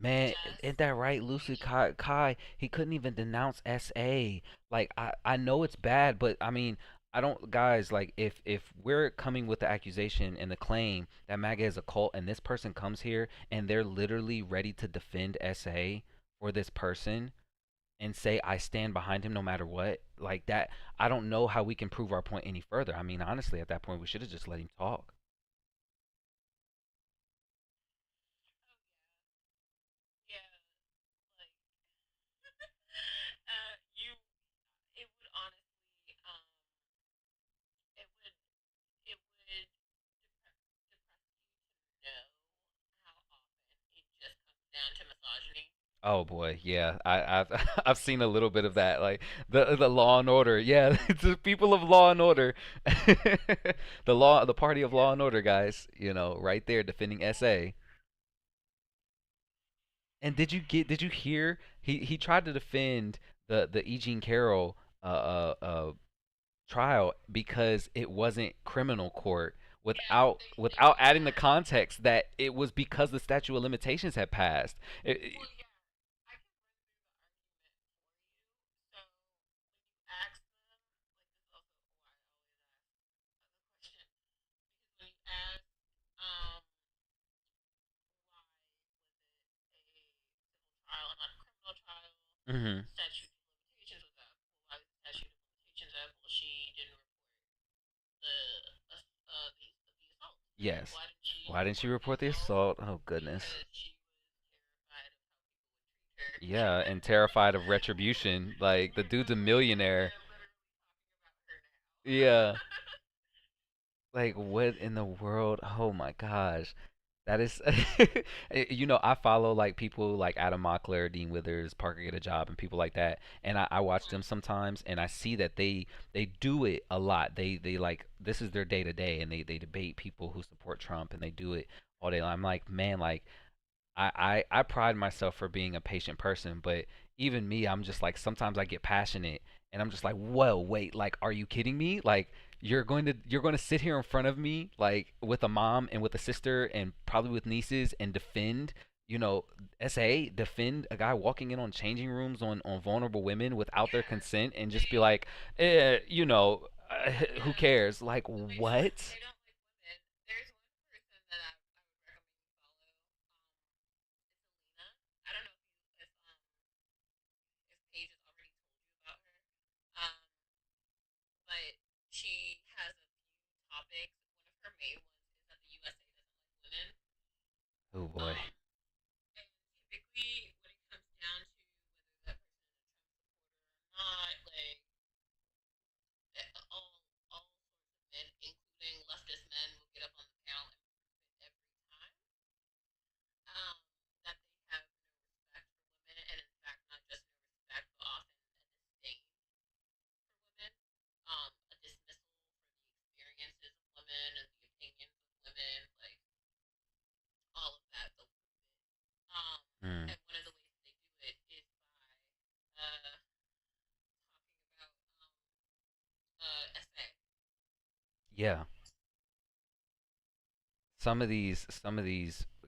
man, isn't that right, Lucy Kai? He couldn't even denounce SA. Like I know it's bad, but I mean, I don't, guys. Like if we're coming with the accusation and the claim that MAGA is a cult, and this person comes here and they're literally ready to defend SA for this person and say I stand behind him no matter what, like that, I don't know how we can prove our point any further. I mean, honestly, at that point, we should have just let him talk. Oh boy, yeah. I've I've seen a little bit of that, like the Law and Order. Yeah, it's the people of Law and Order, the party of Law and Order guys. Right there defending SA. And did you hear he tried to defend the E. Jean Carroll trial because it wasn't criminal court without adding the context that it was because the statute of limitations had passed. Hmm. Yes. Why didn't she report the assault? Oh goodness. Yeah, and terrified of retribution. Like the dude's a millionaire. Yeah. Like what in the world? Oh my gosh. That is, I follow like people like Adam Mockler, Dean Withers, Parker Get a Job, and people like that, and I watch them sometimes, and I see that they do it a lot. They like this is their day to day, and they debate people who support Trump, and they do it all day long. I'm like, man, like I pride myself for being a patient person, but even me, I'm just like sometimes I get passionate and I'm just like, whoa, wait, like, are you kidding me? Like, you're going to sit here in front of me like with a mom and with a sister and probably with nieces and defend, defend a guy walking in on changing rooms on vulnerable women without their consent and just be like, who cares? Like, what? Oh boy. Mm. Yeah. Some of these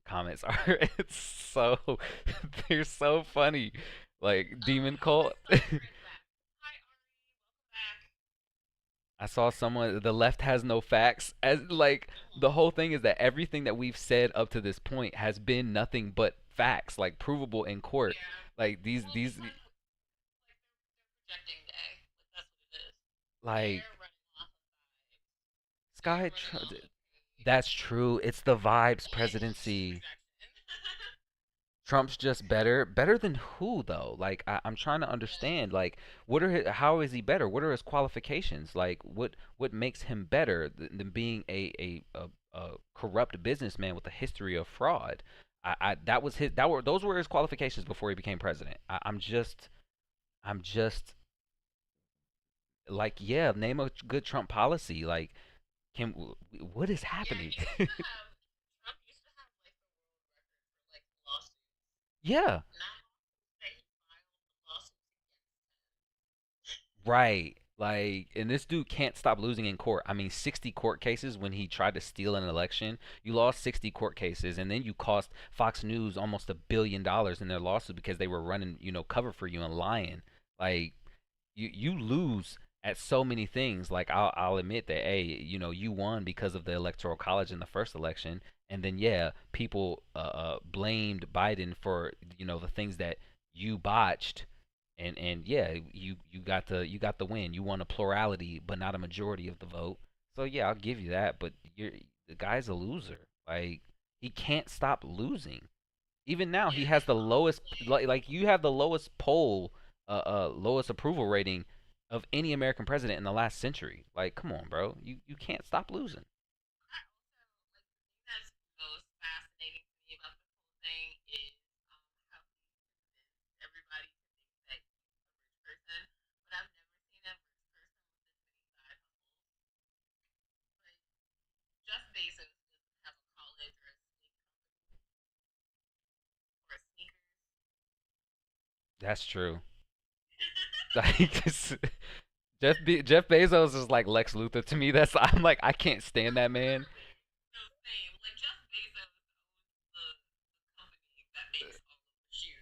comments are it's so they're so funny. Like Demon Cult. I saw someone the left has no facts as like the whole thing is that everything that we've said up to this point has been nothing but facts, like provable in court. Like these like Sky that's true. It's the vibes presidency. Trump's just better than who though? Like I'm trying to understand. Like how is he better? What are his qualifications? Like what makes him better than being a corrupt businessman with a history of fraud? That was his those were his qualifications before he became president. I'm just like yeah, name a good Trump policy. Like can what is happening? Yeah. Right. Like, and this dude can't stop losing in court. I mean, 60 court cases when he tried to steal an election. You lost 60 court cases, and then you cost Fox News almost $1 billion in their lawsuit because they were running, cover for you and lying. Like, you lose at so many things. Like, I'll admit that, hey, you won because of the electoral college in the first election, and then yeah, people blamed Biden for the things that you botched and yeah, you got the win. You won a plurality, but not a majority of the vote. So yeah, I'll give you that. But the guy's a loser. Like he can't stop losing. Even now, he has the lowest. Like you have the lowest lowest approval rating of any American president in the last century. Like, come on, bro. You can't stop losing. That's true. Like Jeff Bezos is like Lex Luthor to me. That's I'm like I can't stand that man.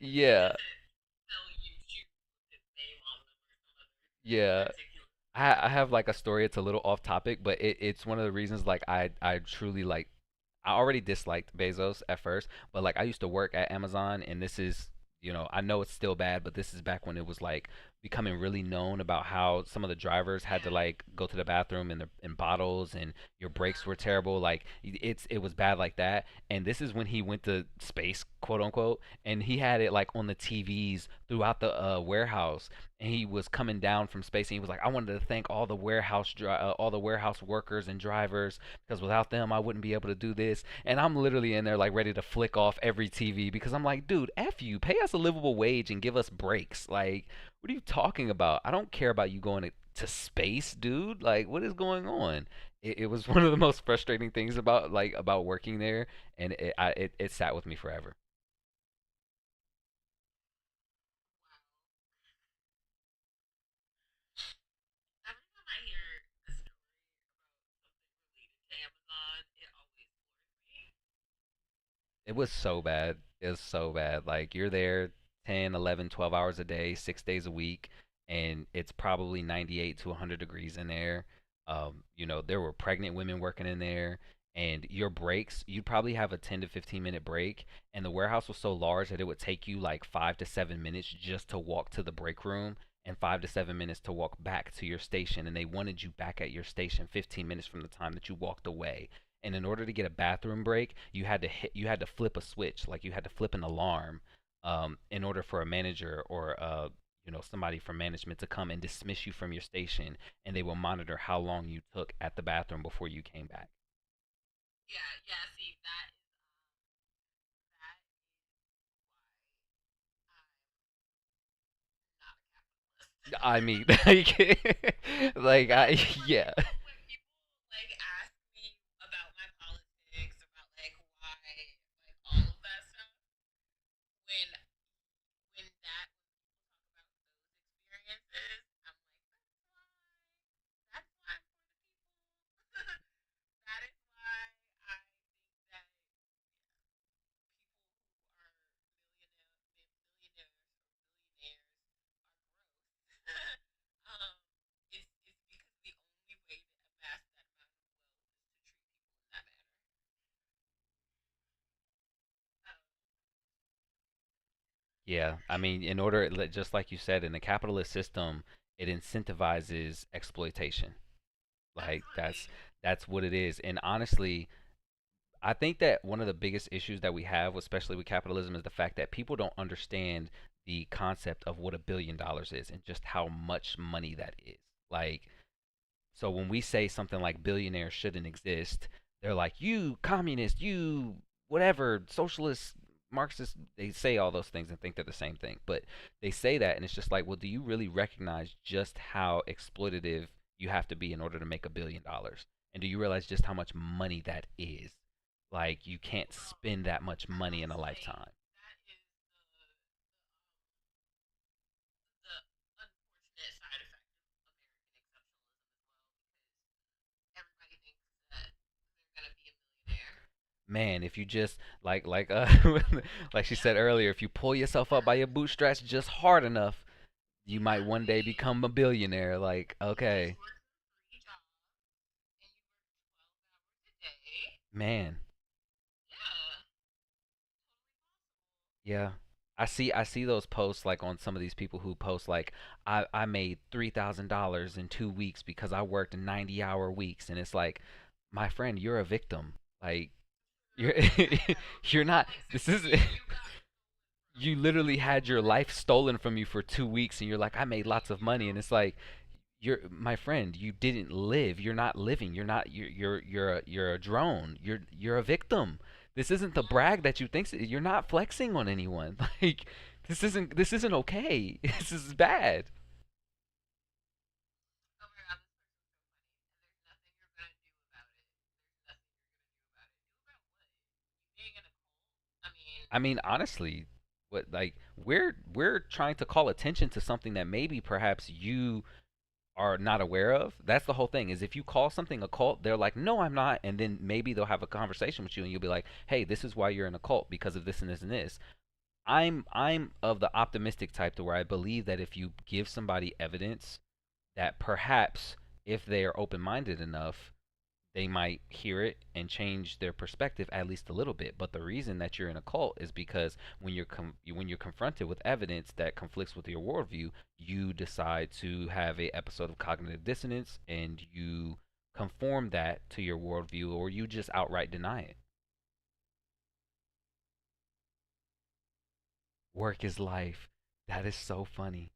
Yeah, yeah. I have like a story. It's a little off topic, but it's one of the reasons like I truly like. I already disliked Bezos at first, but like I used to work at Amazon, and this is I know it's still bad, but this is back when it was like becoming really known about how some of the drivers had to like go to the bathroom in bottles, and your breaks were terrible. Like it was bad like that. And this is when he went to space, quote unquote, and he had it like on the TVs throughout the warehouse, and he was coming down from space, and he was like, I wanted to thank all the warehouse workers and drivers, because without them I wouldn't be able to do this. And I'm literally in there like ready to flick off every TV, because I'm like, dude, F you, pay us a livable wage and give us breaks. Like, what are you talking about? I don't care about you going to space, dude. Like, what is going on? It was one of the most frustrating things about working there, and it sat with me forever. It was so bad. It was so bad. Like you're there 10, 11, 12 hours a day, 6 days a week, and it's probably 98 to 100 degrees in there. There were pregnant women working in there, and your breaks, you'd probably have a 10 to 15-minute break, and the warehouse was so large that it would take you like 5 to 7 minutes just to walk to the break room, and 5 to 7 minutes to walk back to your station, and they wanted you back at your station 15 minutes from the time that you walked away. And in order to get a bathroom break, you had to flip a switch, like you had to flip an alarm, in order for a manager or somebody from management to come and dismiss you from your station, and they will monitor how long you took at the bathroom before you came back. I mean, like I yeah. Yeah, I mean, just like you said, in the capitalist system, it incentivizes exploitation. Like that's what it is. And honestly, I think that one of the biggest issues that we have, especially with capitalism, is the fact that people don't understand the concept of what $1 billion is and just how much money that is. Like, so when we say something like billionaires shouldn't exist, they're like, you communist, you whatever, socialist, Marxist. They say all those things and think they're the same thing. But they say that, and it's just like, well, do you really recognize just how exploitative you have to be in order to make $1 billion? And do you realize just how much money that is? Like, you can't spend that much money in a lifetime. Man, if you just like she said earlier, if you pull yourself up by your bootstraps just hard enough, you might one day become a billionaire. Like, okay, man, yeah. I see those posts like on some of these people who post like I made $3,000 in 2 weeks because I worked 90-hour weeks, and it's like, my friend, you're a victim. Like, you're you're not. This is you literally had your life stolen from you for 2 weeks, and you're like, I made lots of money, and it's like, you're my friend, you didn't live. You're not living. You're a drone. You're a victim. This isn't the brag that you think. You're not flexing on anyone. Like, this isn't okay. This is bad. I mean, honestly, what like we're trying to call attention to something that maybe perhaps you are not aware of. That's the whole thing. Is if you call something a cult, they're like, "No, I'm not," and then maybe they'll have a conversation with you, and you'll be like, "Hey, this is why you're in a cult because of this and this and this." I'm of the optimistic type to where I believe that if you give somebody evidence that perhaps if they are open-minded enough, they might hear it and change their perspective at least a little bit. But the reason that you're in a cult is because when you're confronted with evidence that conflicts with your worldview, you decide to have a episode of cognitive dissonance and you conform that to your worldview, or you just outright deny it. Work is life. That is so funny.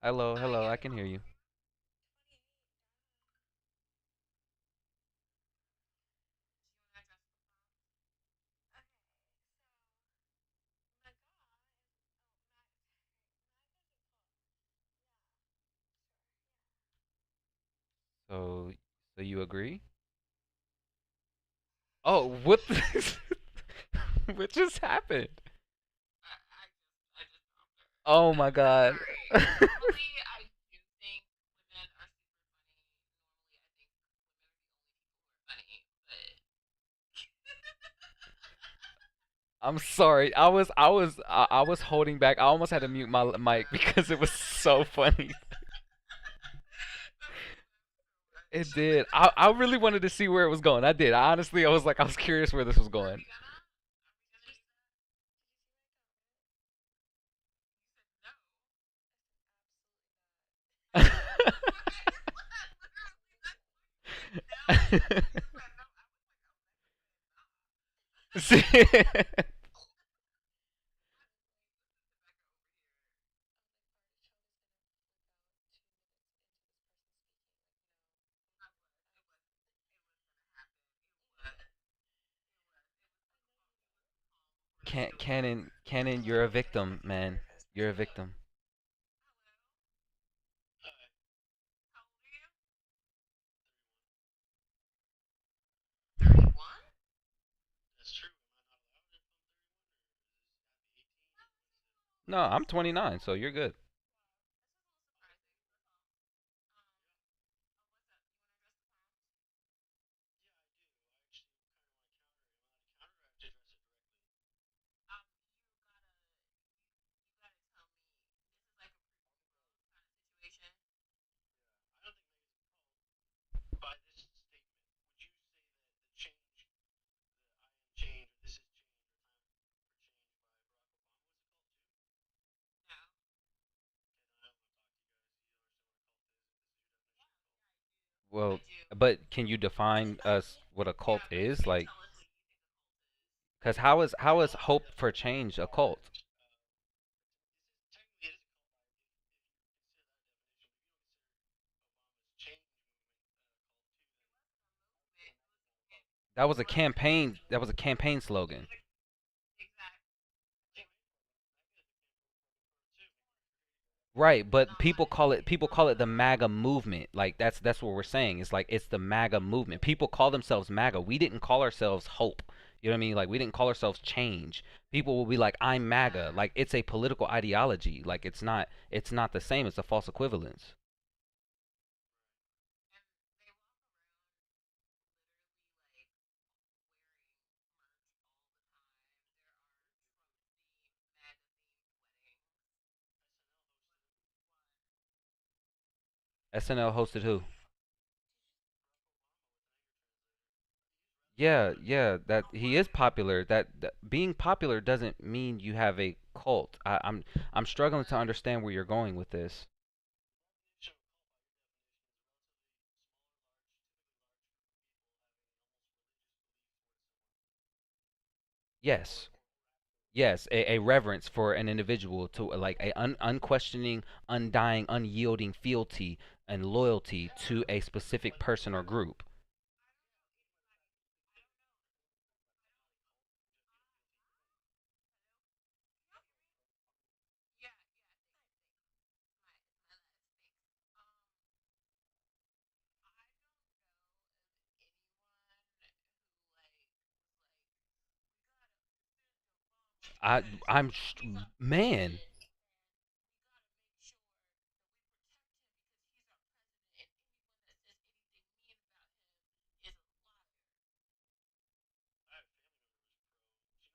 Hello, hello. I can hear you. So, so you agree? Oh, what? What just happened? Oh my god. I'm sorry. I was holding back. I almost had to mute my mic because it was so funny. It did. I really wanted to see where it was going. I did. I honestly, I was like, I was curious where this was going. See? Cannon, you're a victim, man. You're a victim.
That's true. Am I not allowed if I'm 31, or is it have to be 18?
No, I'm 29, so you're good.
Yeah, I do. I actually kind of want to counter. Am I allowed to counter? Or I have to address it directly? I don't think Megan's a cult. By this statement, would you say that the change, the I am change, or this is change, or time for change by Barack Obama was a cult too? Okay, then I don't want to talk to you guys. You don't understand what a cult is. If this is your definition of cult.
Well, but can you define us what a cult is? Like, because how is hope for change a cult?
This is technically it is a cult by if you consider that definition. If you don't consider Obama's change movement a cult too, then
That was a campaign. That was a campaign slogan.
it's a campaign slogan. MAGA is a campaign slogan for it too.
Right, but people call it the MAGA movement. Like that's what we're saying. It's like it's the MAGA movement. People call themselves MAGA. We didn't call ourselves hope. You know what I mean? Like we didn't call ourselves change. People will be like, I'm MAGA. Like it's a political ideology. Like it's not the same. It's a false equivalence. SNL hosted who? Yeah, yeah, that he is popular. That being popular doesn't mean you have a cult. I'm struggling to understand where you're going with this. Yes. Yes, a reverence for an individual to like a unquestioning, undying, unyielding fealty and loyalty to a specific person or group. I'm man.
I have a family member who's pro. She's not even American per se, but she was pro Obama and Cheney, and she went nuts on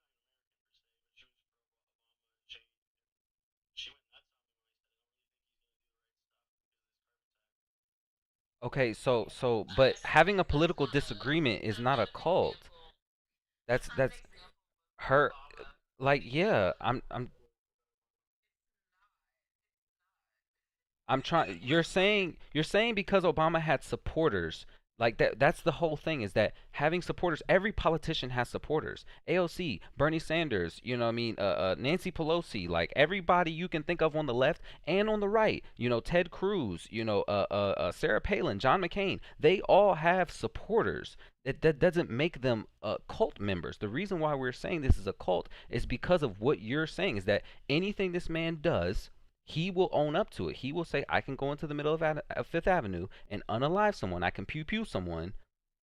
me when I said I don't really think he's going to do the right stuff because of this carbon tax.
Okay, but having a political disagreement is not a cult. That's her. Like, yeah, I'm trying. You're saying because Obama had supporters. Like that's the whole thing is that having supporters. Every politician has supporters. AOC, Bernie Sanders. You know what I mean? Nancy Pelosi. Like everybody you can think of on the left and on the right. You know, Ted Cruz. You know, Sarah Palin, John McCain. They all have supporters. That doesn't make them cult members. The reason why we're saying this is a cult is because of what you're saying. Is that anything this man does, he will own up to it. He will say, I can go into the middle of Fifth Avenue and unalive someone. I can pew pew someone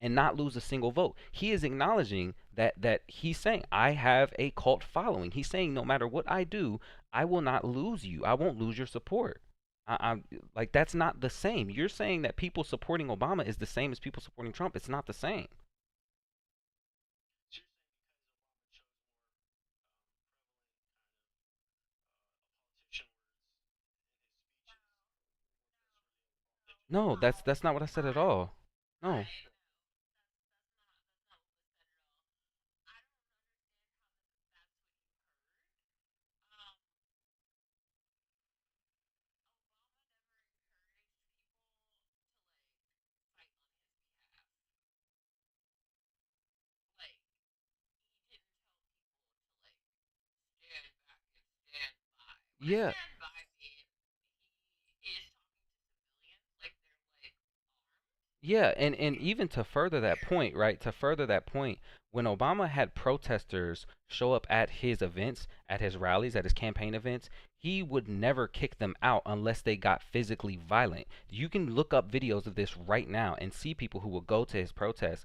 and not lose a single vote. He is acknowledging that he's saying, I have a cult following. He's saying, no matter what I do, I will not lose you. I won't lose your support. I'm like, that's not the same. You're saying that people supporting Obama is the same as people supporting Trump. It's not the same.
So you're saying because Obama chose more prevalent kind of politician words in his speeches, that's really a cult.
No, that's not what I said at all. No. Yeah. Yeah, and even to further that point, right? To further that point, when Obama had protesters show up at his events, at his rallies, at his campaign events, he would never kick them out unless they got physically violent. You can look up videos of this right now and see people who would go to his protests,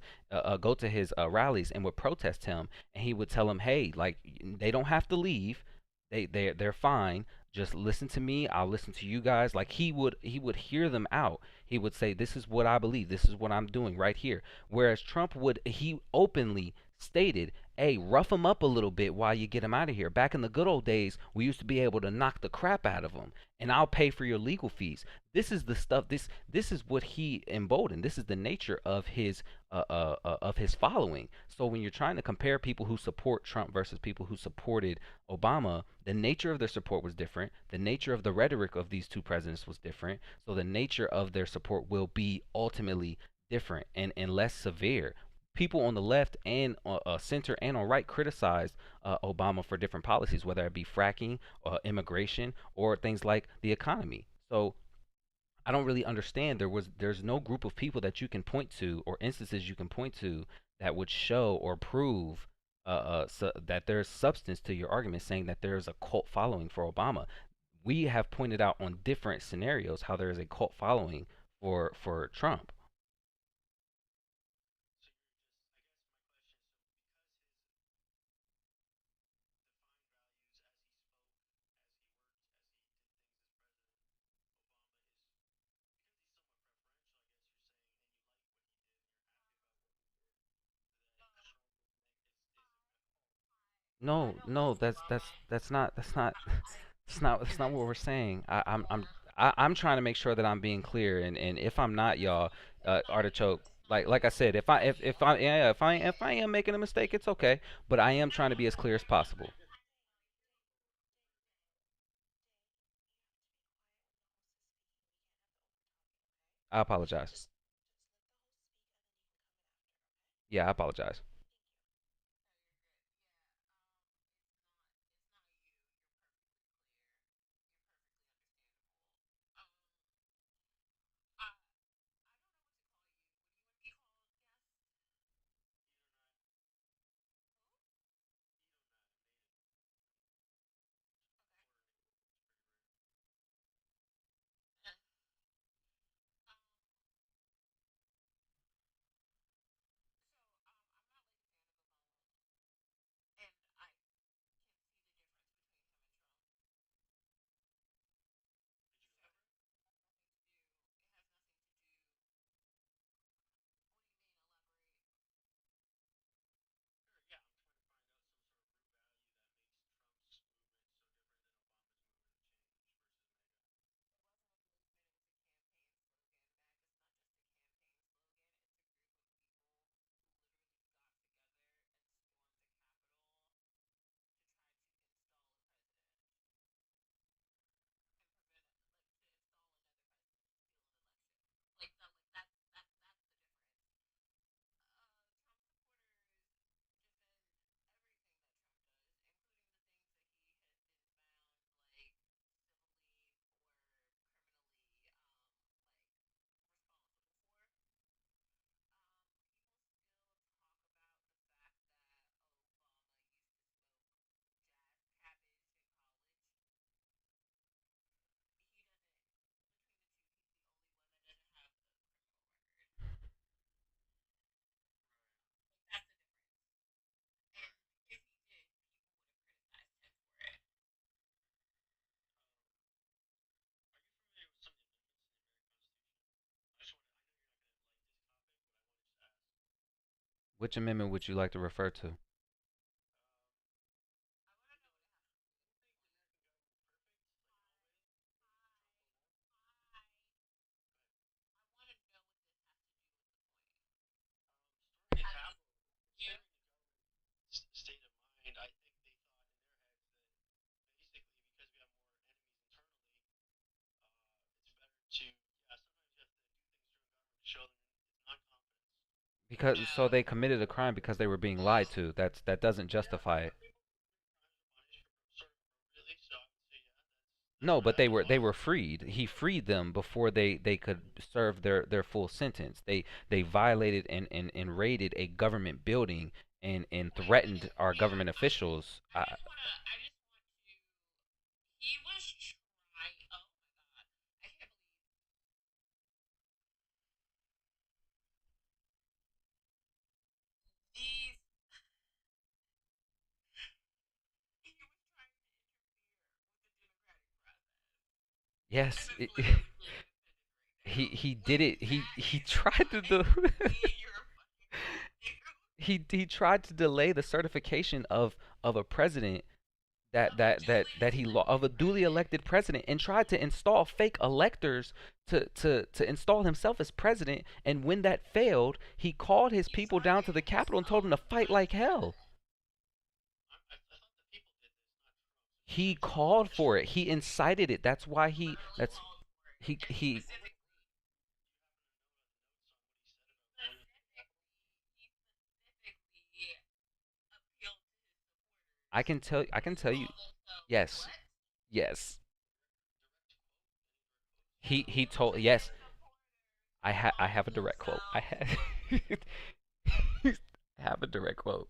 go to his rallies, and would protest him, and he would tell them, "Hey, like they don't have to leave. They're fine. Just listen to me. I'll listen to you guys." Like he would hear them out. He would say, "This is what I believe. This is what I'm doing right here." Whereas Trump would, he openly stated, "Hey, rough him up a little bit while you get him out of here. Back in the good old days, we used to be able to knock the crap out of him, and I'll pay for your legal fees." This is the stuff. This is what he emboldened. This is the nature of his following. So when you're trying to compare people who support Trump versus people who supported Obama, the nature of their support was different. The nature of the rhetoric of these two presidents was different. So the nature of their support will be ultimately different and less severe. People on the left and center and on right criticized Obama for different policies, whether it be fracking, immigration, or things like the economy. So I don't really understand. There's no group of people that you can point to or instances you can point to that would show or prove that there's substance to your argument saying that there's a cult following for Obama. We have pointed out on different scenarios how there is a cult following for Trump.
So you're just, I guess my question is, so because his defined values as he spoke, as he worked, as he did things as president, Obama is, because he's somewhat preferential, I guess you're saying, and you like what he did and you're happy about what he did, that Trump is a cult.
No, no, that's not what we're saying. I'm trying to make sure that I'm being clear, and if I'm not, y'all, artichoke. Like I said, if I yeah, if I am making a mistake, it's okay. But I am trying to be as clear as possible. I apologize. Yeah, I apologize. Which amendment would you like to refer to?
State of mind, I think they thought in their heads that basically because we have more enemies internally, it's better to yeah. Sometimes you have to do things during government to show them it's non-confidence.
Because
Yeah,
so they committed a crime because they were being lied to. That doesn't
yeah.
justify it.
People crimes are punished sort of appropriately, so I would say yeah, that's
No,
where
but
that
they
falls.
were freed. He freed them before they could serve their full sentence. They violated and raided a government building and threatened our government officials. Yes, he did it. He tried to do. He tried to delay the certification of a president that of a duly elected president and tried to install fake electors to install himself as president. And when that failed, he called his people down to the Capitol and told them to fight like hell.
I thought the people did this, not Trump. So he
He
like
called for it.
initiated.
He incited it. That's why he. That's he. I can tell. I can tell you. Yes. Yes. He told. Yes. I have a direct quote. I have. I have a direct quote.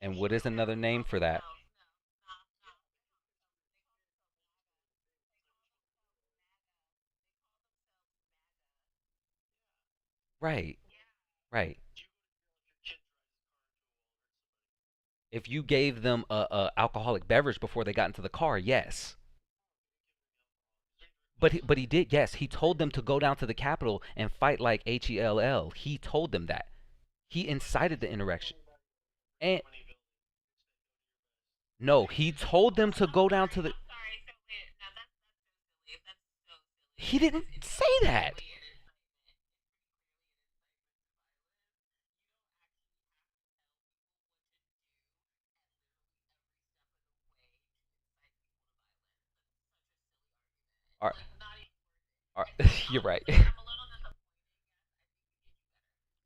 And what is another name for that? Right. Right. If you gave them a alcoholic beverage before they got into the car, yes. But he did, yes. He told them to go down to the Capitol and fight like HELL. He told them that. He incited the insurrection. And no, he told them to go down to the. He didn't say that. Are, are, you're right.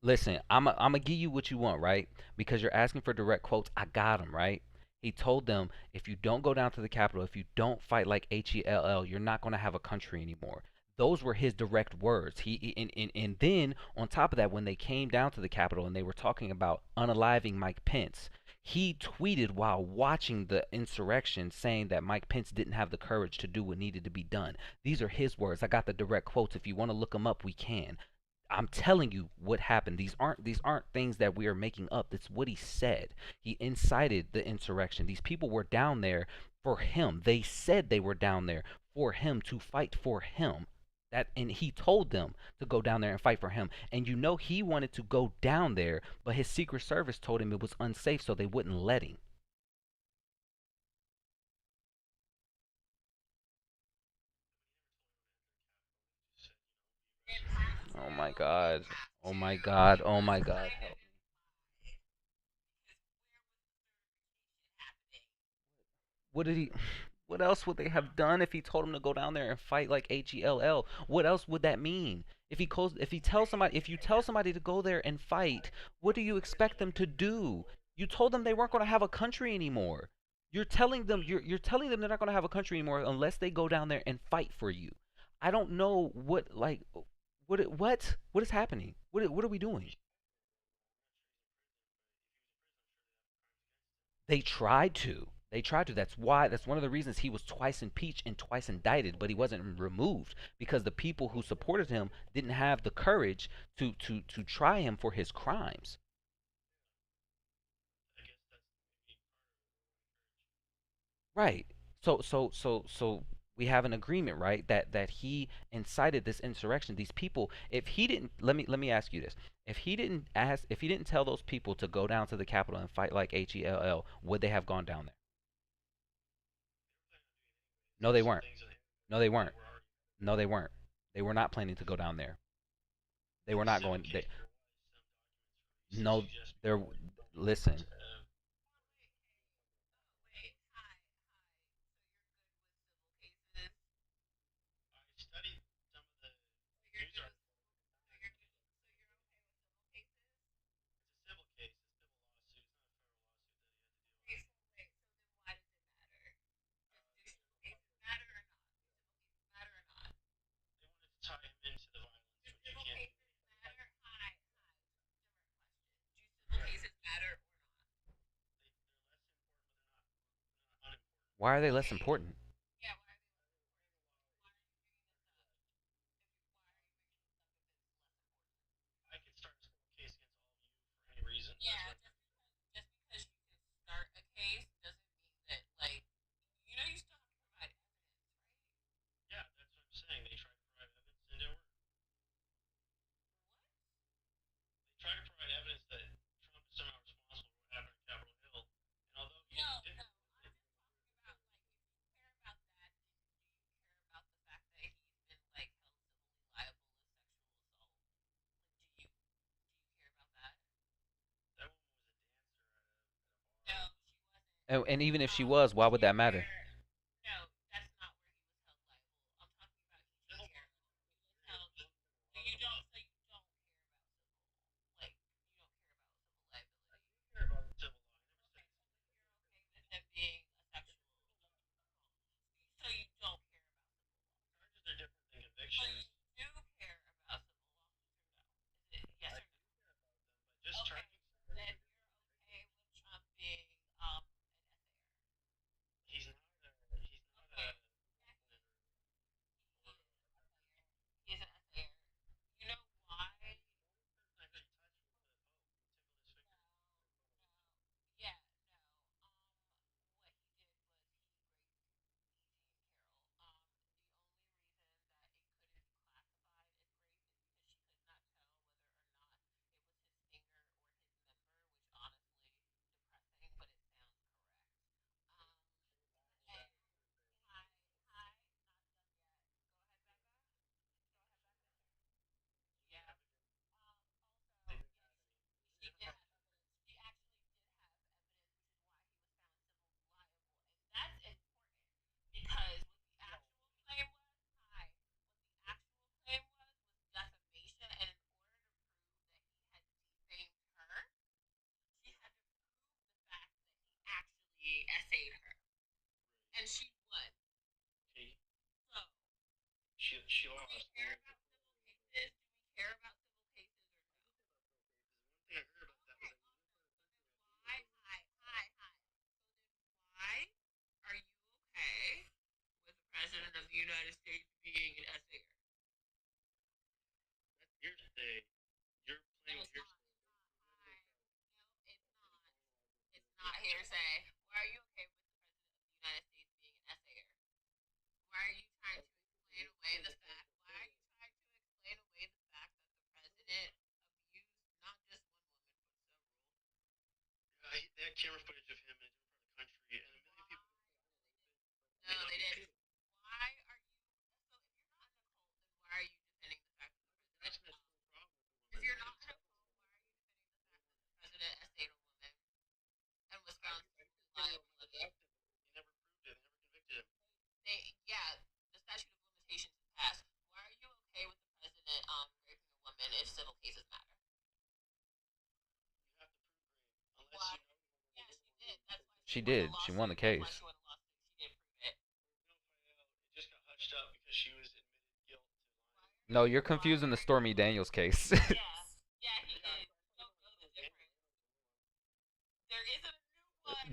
Listen, I'm gonna give you what you want, right? Because you're asking for direct quotes. I got him, right? He told them, if you don't go down to the Capitol, if you don't fight like HELL, you're not gonna have a country anymore. Those were his direct words. And then on top of that, when they came down to the Capitol and they were talking about unaliving Mike Pence, he tweeted while watching the insurrection saying that Mike Pence didn't have the courage to do what needed to be done. These are his words. I got the direct quotes. If you want to look them up, we can. I'm telling you what happened. These aren't things that we are making up. It's what he said. He incited the insurrection. These people were down there for him. They said they were down there for him to fight for him. That and he told them to go down there and fight for him. And you know he wanted to go down there, but his secret service told him it was unsafe, so they wouldn't let him. Oh my god. Oh my god. Oh my god. Help. What did he? What else would they have done if he told him to go down there and fight like HELL? What else would that mean? If he tells somebody, if you tell somebody to go there and fight, what do you expect them to do? You told them they weren't going to have a country anymore. You're telling them they're not going to have a country anymore unless they go down there and fight for you. I don't know what is happening. What are we doing? They tried to. They tried to. That's one of the reasons he was twice impeached and twice indicted, but he wasn't removed because the people who supported him didn't have the courage to try him for his crimes. Right. So we have an agreement, right? That he incited this insurrection. These people, if he didn't, let me ask you this: if he didn't tell those people to go down to the Capitol and fight like HELL, would they have gone down there? No, they weren't. No, they weren't. No, they weren't. They were not planning to go down there. They were not going. They, no, they're. Listen. Why are they less important? And even if she was, why would that matter? She did. She won the case. No, you're confusing the Stormy Daniels case.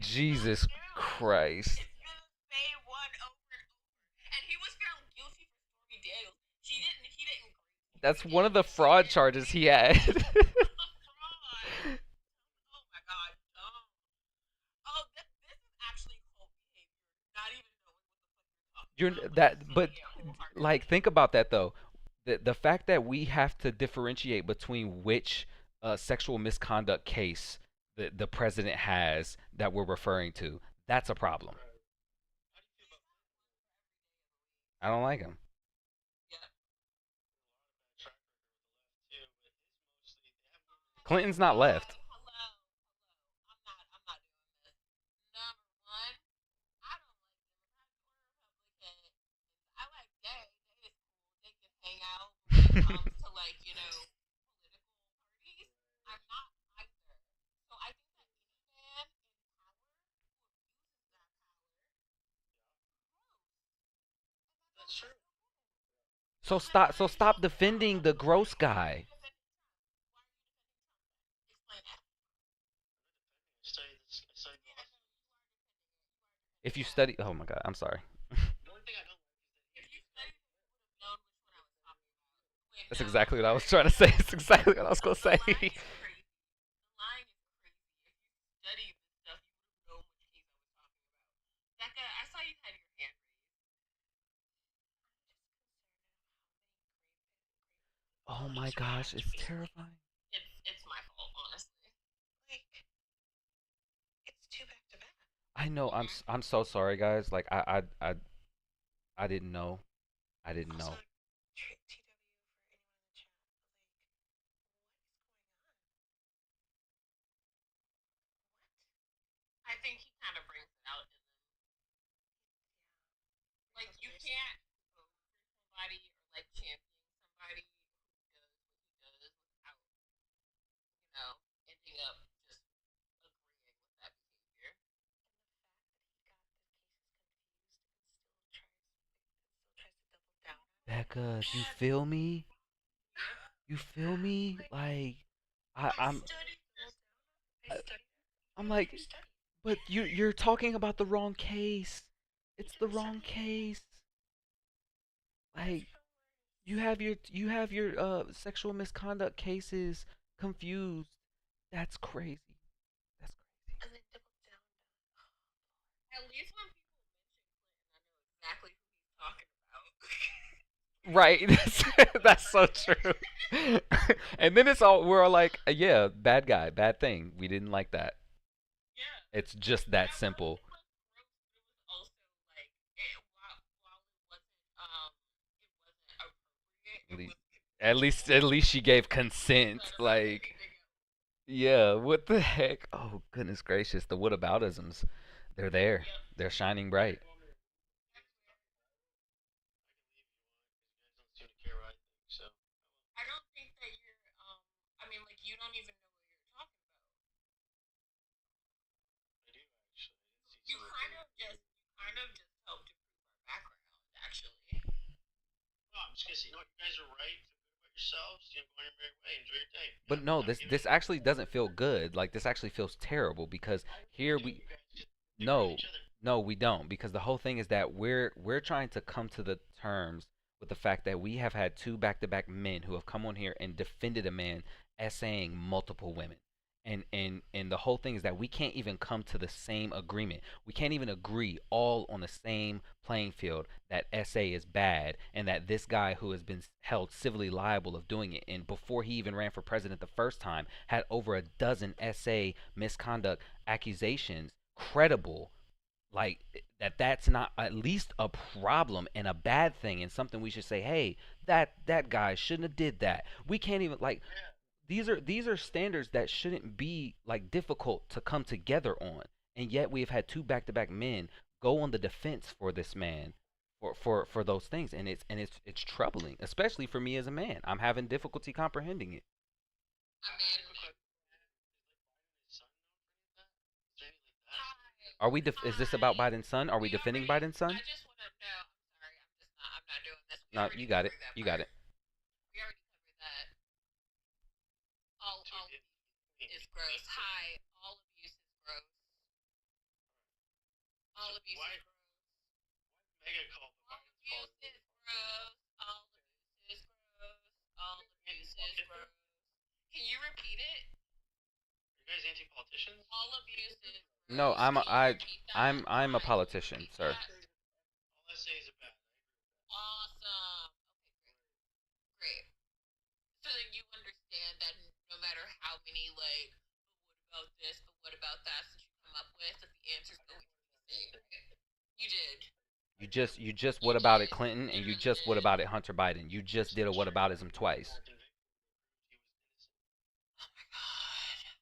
Jesus Christ. That's one of the fraud charges he had. You're that, but like think about that though. The fact that we have to differentiate between which sexual misconduct case the president has that we're referring to, that's a problem. I don't like him. Clinton's not left. So stop defending the gross guy. If you study, oh my god, I'm sorry. That's exactly what I was trying to say. It's exactly what I was gonna say. Oh my gosh, it's terrifying. I know. I'm so sorry, guys. Like I didn't know. I didn't know. Becca, you feel me? You feel me? Like I, I'm I- I'm like, but you're talking about the wrong case. It's the wrong case. Like you have your sexual misconduct cases confused. That's crazy. That's crazy. Right. That's so true. And then we're all like, yeah, bad guy, bad thing. We didn't like that. It's just that simple. At least, at least she gave consent. Like, yeah, what the heck? Oh, goodness gracious. The whataboutisms. They're there. They're shining bright. But no, this actually doesn't feel good. Like this actually feels terrible because here we no, no, we don't because the whole thing is that we're trying to come to the terms with the fact that we have had two back-to-back men who have come on here and defended a man essaying multiple women. And the whole thing is that we can't even come to the same agreement. We can't even agree all on the same playing field that SA is bad and that this guy who has been held civilly liable of doing it and before he even ran for president the first time had over a dozen SA misconduct accusations credible, like that's not at least a problem and a bad thing and something we should say, hey, that guy shouldn't have did that. We can't even like these are standards that shouldn't be like difficult to come together on, and yet we have had two back-to-back men go on the defense for this man for those things, and it's troubling, especially for me as a man. I'm having difficulty comprehending it. Are we is this about Biden's son? Are we defending Biden's son? No, you got it. You got it. No, I'm a politician, sir. You just
You
what about it
did.
Clinton,
You
and you
really
just what
did.
about it Hunter Biden. You just did a what aboutism twice.
Oh my god.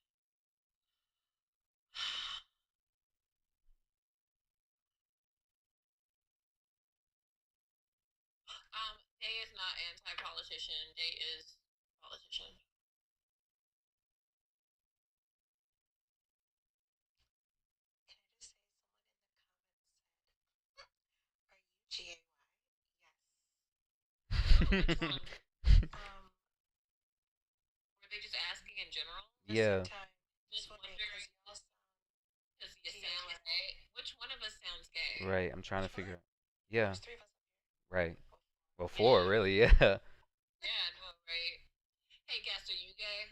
Day is not anti-politician. Day is politician. Can I just say someone in the comments said, "Are you GAY?" Yes. Oh, which one? Were they just asking in general? At the same
Yeah,
time, just wondering because you sound gay. Which one of us sounds gay?
right. I'm trying to figure out. Yeah,
There's three of us up
right. Well,
here.
four really. Yeah.
Yeah, I know, right? Hey, guest, are you gay?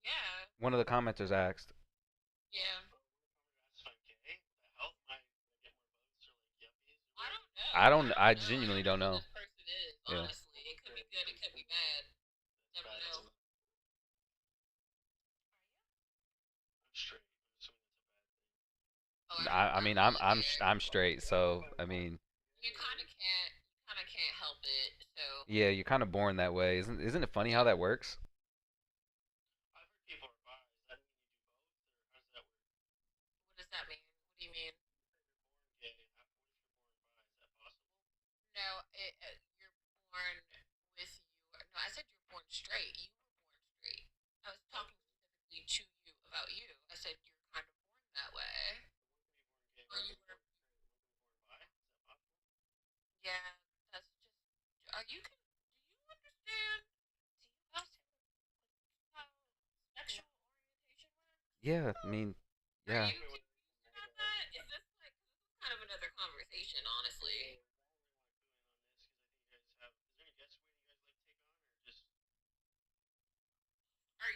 Yeah.
One of the commenters asked.
Yeah. I don't know.
I
I
don't.
don't
I
know. I
genuinely
don't know
don't
who
know.
this person is,
Yeah.
honestly. It could be good, it could be bad. Never know. Oh,
I
I
mean,
really
I'm straight, so I mean,
you kinda can't help it. So
yeah, you're kind of born that way, isn't it funny how that works?
what does that mean? What do you mean? No, you're born with you. No, I said you're born straight. You were born straight. I was talking specifically to you about you. I said you're kind of born that way. Or you were. Yeah, that's just. Are you? Do you understand? Do you understand how sexual orientation works?
Yeah, I mean,
Are
yeah.
you confused about that? Is this like? Cause this is kind of another conversation, honestly. Are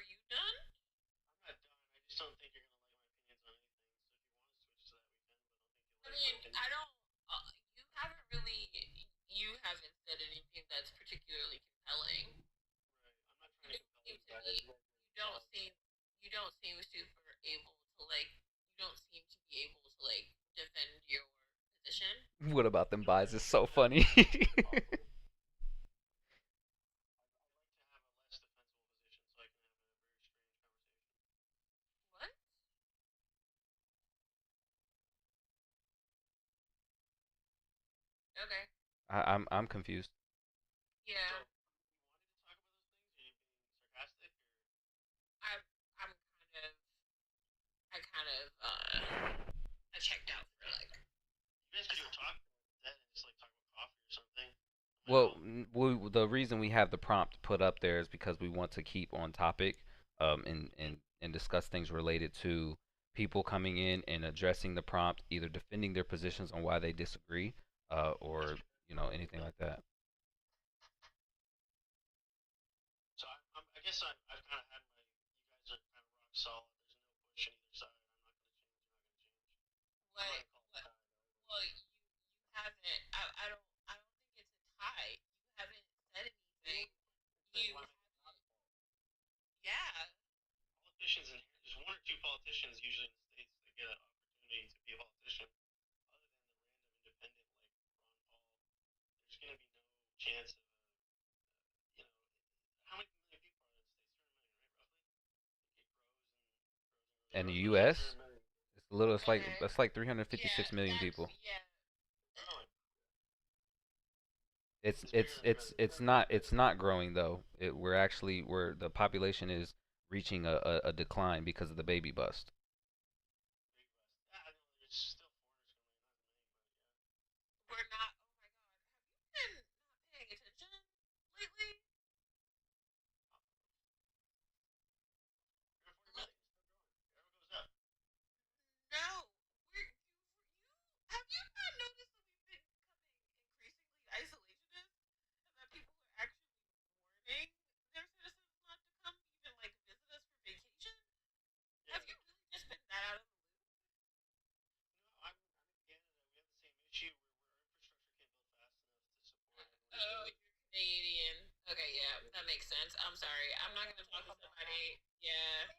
you done? I mean, I don't. You haven't really. You haven't said anything that's particularly compelling. You don't seem to be. You don't seem. You don't seem super able to like. You don't seem to be able to like defend your position.
What about them buys is so funny.
What? Okay.
I'm confused.
Yeah. I. I'm kind of. I kind of. I checked out for like.
Well, the reason we have the prompt put up there is because we want to keep on topic, and discuss things related to people coming in and addressing the prompt, either defending their positions on why they disagree, or anything like that.
What? What? Well, you haven't. I don't think it's a tie. You haven't said anything. You haven't. Yeah.
And the U.S. it's a little. It's like
Okay.
that's like 356
Yeah.
million
That's
people.
yeah.
It's not growing though. We're the population is reaching a decline because of the baby bust.
We're not. Oh my god. Have you been not paying attention lately? No. Have you not noticed that we've been becoming increasingly isolationist, and that people are actually warning their citizens not to come even like visit us for vacation? Have you really just been that out of the loop? Oh, you're Canadian. Okay, yeah, that makes sense. I'm sorry. I'm not gonna talk to somebody. Yeah,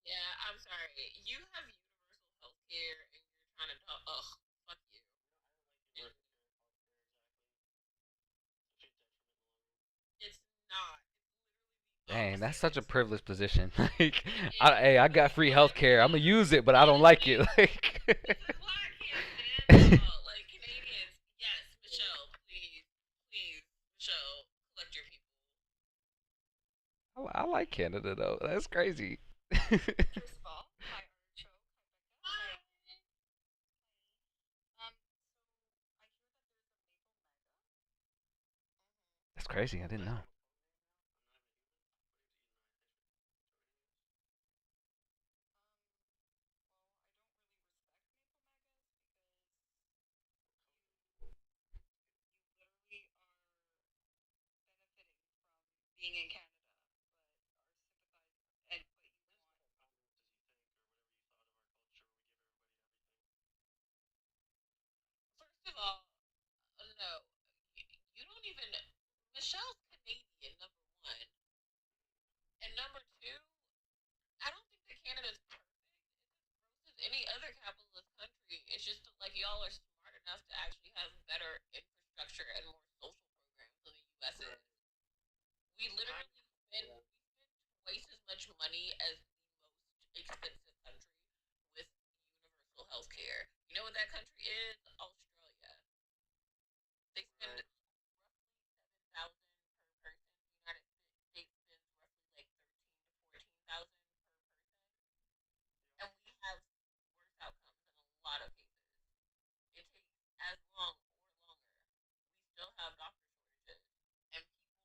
yeah. I'm sorry. You have universal health care, and Canada. Ugh, fuck you. It's not. It's literally the
Dang, that's
opposite.
such a privileged position. Like,
It is.
hey, I
This
got
is
free
why I
healthcare. I'm gonna
can't
use it, but I don't
stand
like it.
it.
Like,
This is why I can't stand y'all. Like Canadians. Yes, Michelle, please, please, Michelle, collect your people.
I like Canada though. That's crazy.
First of all, hi artichoke, hi Becca. Hi. So I hear that there's a maple mega.
That's crazy. I didn't know.
Well, I don't really respect maple megas because you literally are benefiting from being in Canada, but are sympathizing and but you want. First of all, no, you don't even. Michelle's Canadian, number one, and number two, I don't think that Canada's perfect. It's as gross as any other capitalist country. It's just that, like y'all are smart enough to actually have better infrastructure and more social programs than the U.S. is. We literally spend twice as much money as the most expensive country with universal health care. You know what that country is? Australia. They spend roughly 7,000 per person. The United States spends roughly like 13 to 14,000 per person, and we have worse outcomes in a lot of cases. It takes as long or longer. We still have doctor shortages, and people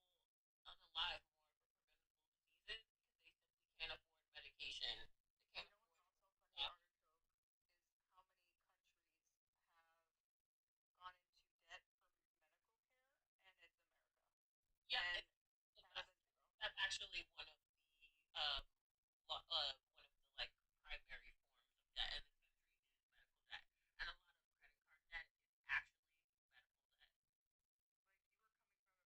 unalive more for preventable diseases because they simply can't afford medication. They can't afford. You know what's also funny, artichoke, is how many countries have gone into debt for medical care, and it's America. Yeah, and that's actually one of the